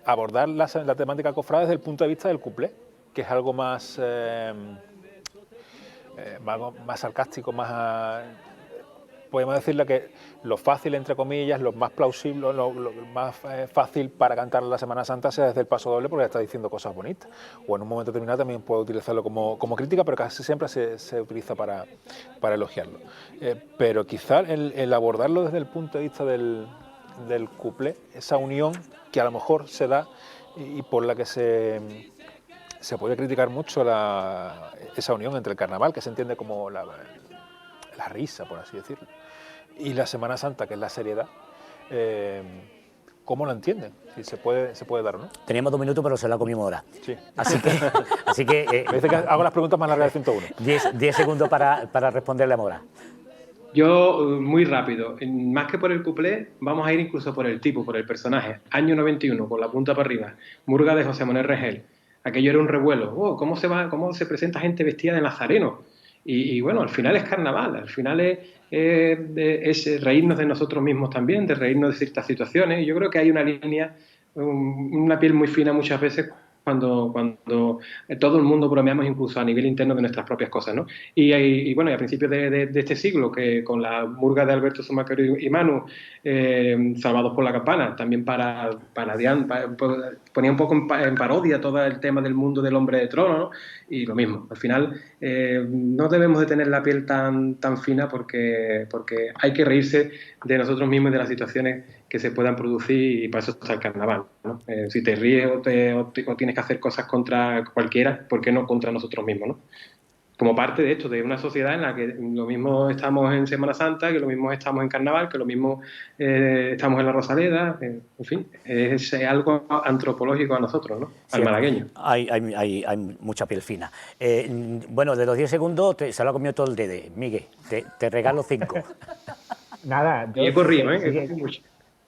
abordar la temática cofrade desde el punto de vista del cuplé, que es algo más sarcástico, más... podemos decirle que lo fácil, entre comillas, lo más plausible, lo más fácil para cantar la Semana Santa sea desde el paso doble, porque está diciendo cosas bonitas. O en un momento determinado también puede utilizarlo como crítica, pero casi siempre se utiliza para elogiarlo. Pero quizá el abordarlo desde el punto de vista del cuplé, esa unión que a lo mejor se da y por la que se puede criticar mucho esa unión entre el carnaval, que se entiende como la risa, por así decirlo, y la Semana Santa, que es la seriedad, ¿cómo lo entienden? Si se puede dar o no. Teníamos 2 minutos, pero se la comimos ahora. Sí. Así que me dice que hago las preguntas más largas de 101. 10 segundos para responderle a Mora. Yo, muy rápido, más que por el cuplé, vamos a ir incluso por el tipo, por el personaje. Año 91, con la punta para arriba, Murga de José Manuel Regel. Aquello era un revuelo. ¿Cómo se presenta gente vestida de nazareno? Y bueno, al final es carnaval, al final es reírnos de nosotros mismos también, de reírnos de ciertas situaciones. Y yo creo que hay una línea, una piel muy fina muchas veces cuando todo el mundo bromeamos incluso a nivel interno de nuestras propias cosas, ¿no? Y bueno, y a principios de este siglo, que con la murga de Alberto Zumaquero y Manu, Salvados por la Campana, también ponía un poco en parodia todo el tema del mundo del hombre de trono, ¿no? Y lo mismo, al final no debemos de tener la piel tan fina porque hay que reírse de nosotros mismos y de las situaciones que se puedan producir, y para eso está el carnaval, ¿no? Si te ríes o tienes que hacer cosas contra cualquiera, ¿por qué no contra nosotros mismos, ¿no? Como parte de esto, de una sociedad en la que lo mismo estamos en Semana Santa, que lo mismo estamos en Carnaval, que lo mismo estamos en la Rosaleda, en fin, es algo antropológico a nosotros, ¿no? Al malagueño. Hay mucha piel fina. Bueno, de los 10 segundos se lo ha comido todo el Dede. Miguel, te regalo 5. Nada. Yo he corrido, he mucho.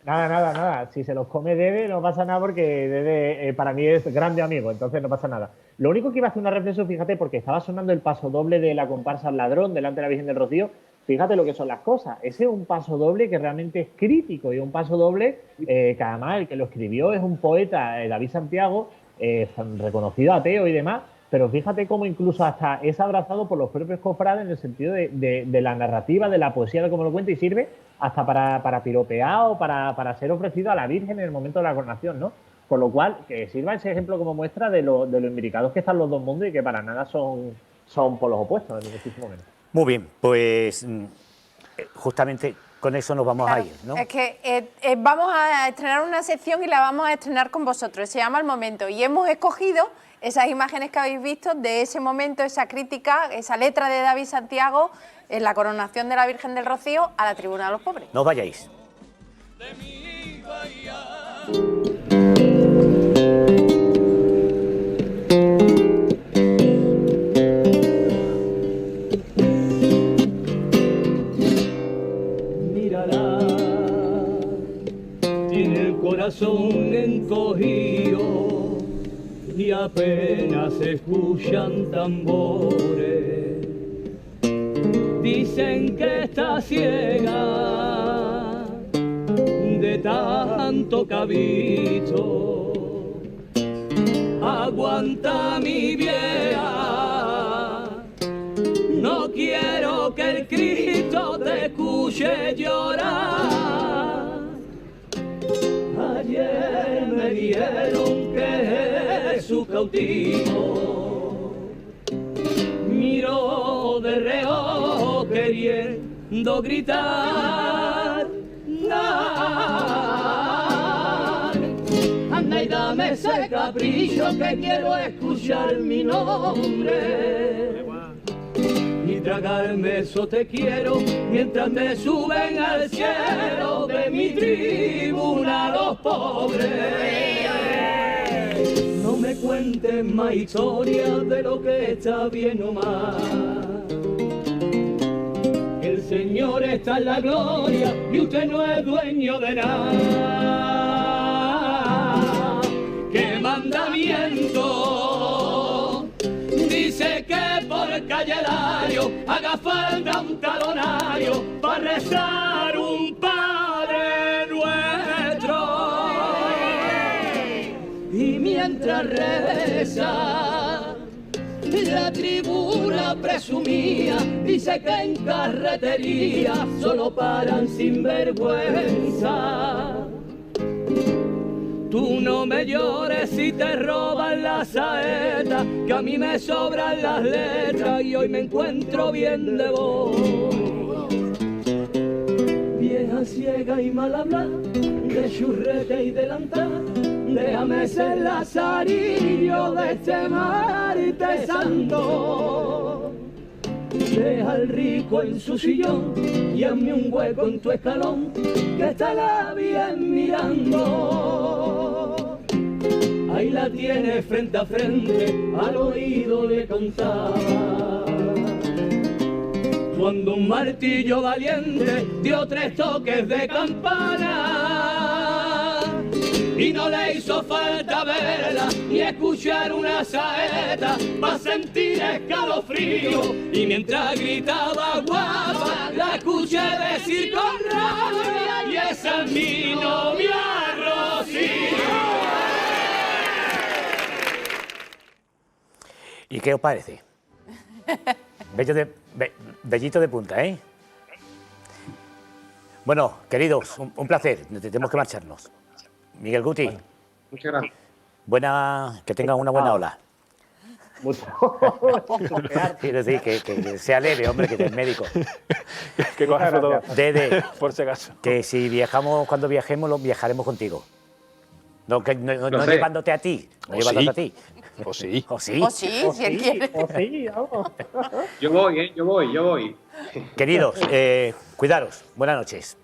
Nada. Si se los come Dede no pasa nada, porque Dede para mí es grande amigo, entonces no pasa nada. Lo único que iba a hacer una reflexión, fíjate, porque estaba sonando el paso doble de la comparsa al ladrón delante de la Virgen del Rocío. Fíjate lo que son las cosas. Ese es un paso doble que realmente es crítico, y un paso doble que además el que lo escribió es un poeta, David Santiago, reconocido ateo y demás. Pero fíjate cómo incluso hasta es abrazado por los propios cofrades en el sentido de la narrativa, de la poesía, de cómo lo cuenta, y sirve hasta para piropear o para ser ofrecido a la Virgen en el momento de la coronación, ¿no? Con lo cual, que sirva ese ejemplo como muestra de lo imbricados que están los dos mundos y que para nada son polos opuestos en este momento. Muy bien, pues justamente con eso nos vamos a ir, ¿no? Es que vamos a estrenar una sección y la vamos a estrenar con vosotros, se llama El Momento, y hemos escogido esas imágenes que habéis visto de ese momento, esa crítica, esa letra de David Santiago en la coronación de la Virgen del Rocío a la Tribuna de los Pobres. No os vayáis. Mírala, tiene el corazón encogido y apenas se escuchan tambores. Dicen que está ciega de tanto que ha visto. Aguanta, mi vieja, no quiero que el Cristo te escuche llorar. Ayer me dijeron que Jesús cautivo miró de reojo queriendo gritar. Anda y dame ese capricho que quiero escuchar mi nombre y tragarme eso te quiero mientras me suben al cielo de mi tribuna los pobres. No me cuenten más historias de lo que está bien o mal. El Señor está en la gloria y usted no es dueño de nada. Que mandamiento haga falta un talonario para rezar un Padre Nuestro. Y mientras reza, la tribuna presumía, dice que en carretería solo paran sin vergüenza. Tú no me llores si te roban la saeta, que a mí me sobran las letras y hoy me encuentro bien de vos. Vieja ciega y mal hablar, de churrete y delantal, déjame ser lazarillo de este martesando. Deja al rico en su sillón y hazme un hueco en tu escalón, que estará bien mirando. Ahí la tiene frente a frente, al oído le contaba. Cuando un martillo valiente dio 3 toques de campana y no le hizo falta verla ni escuchar una saeta para sentir escalofrío, y mientras gritaba guapa la escuché decir con rabia: y esa es mi novia Rocío. ¿Y qué os parece? Bellito de punta, ¿eh? Bueno, queridos, un placer. Tenemos que marcharnos. Miguel Guti. Bueno, muchas gracias. Que tengan una buena ola. Mucho. Quiero decir, que sea leve, hombre, que eres médico. Que cojas todo. Dede, por si acaso. Que si viajamos, cuando viajemos, viajaremos contigo. No sé. Llevándote a ti, no llevándote a ti. O sí. O sí. O sí, si él quiere. O sí, vamos. Yo voy. Queridos, cuidaros. Buenas noches.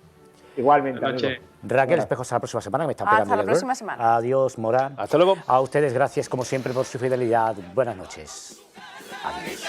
Igualmente, Buenas noches. amigo. Raquel, espejos a la próxima semana, que me están pegando. Hasta la ya, próxima ¿eh? semana. Adiós, Mora. Hasta luego. A ustedes, gracias como siempre por su fidelidad. Buenas noches. Adiós.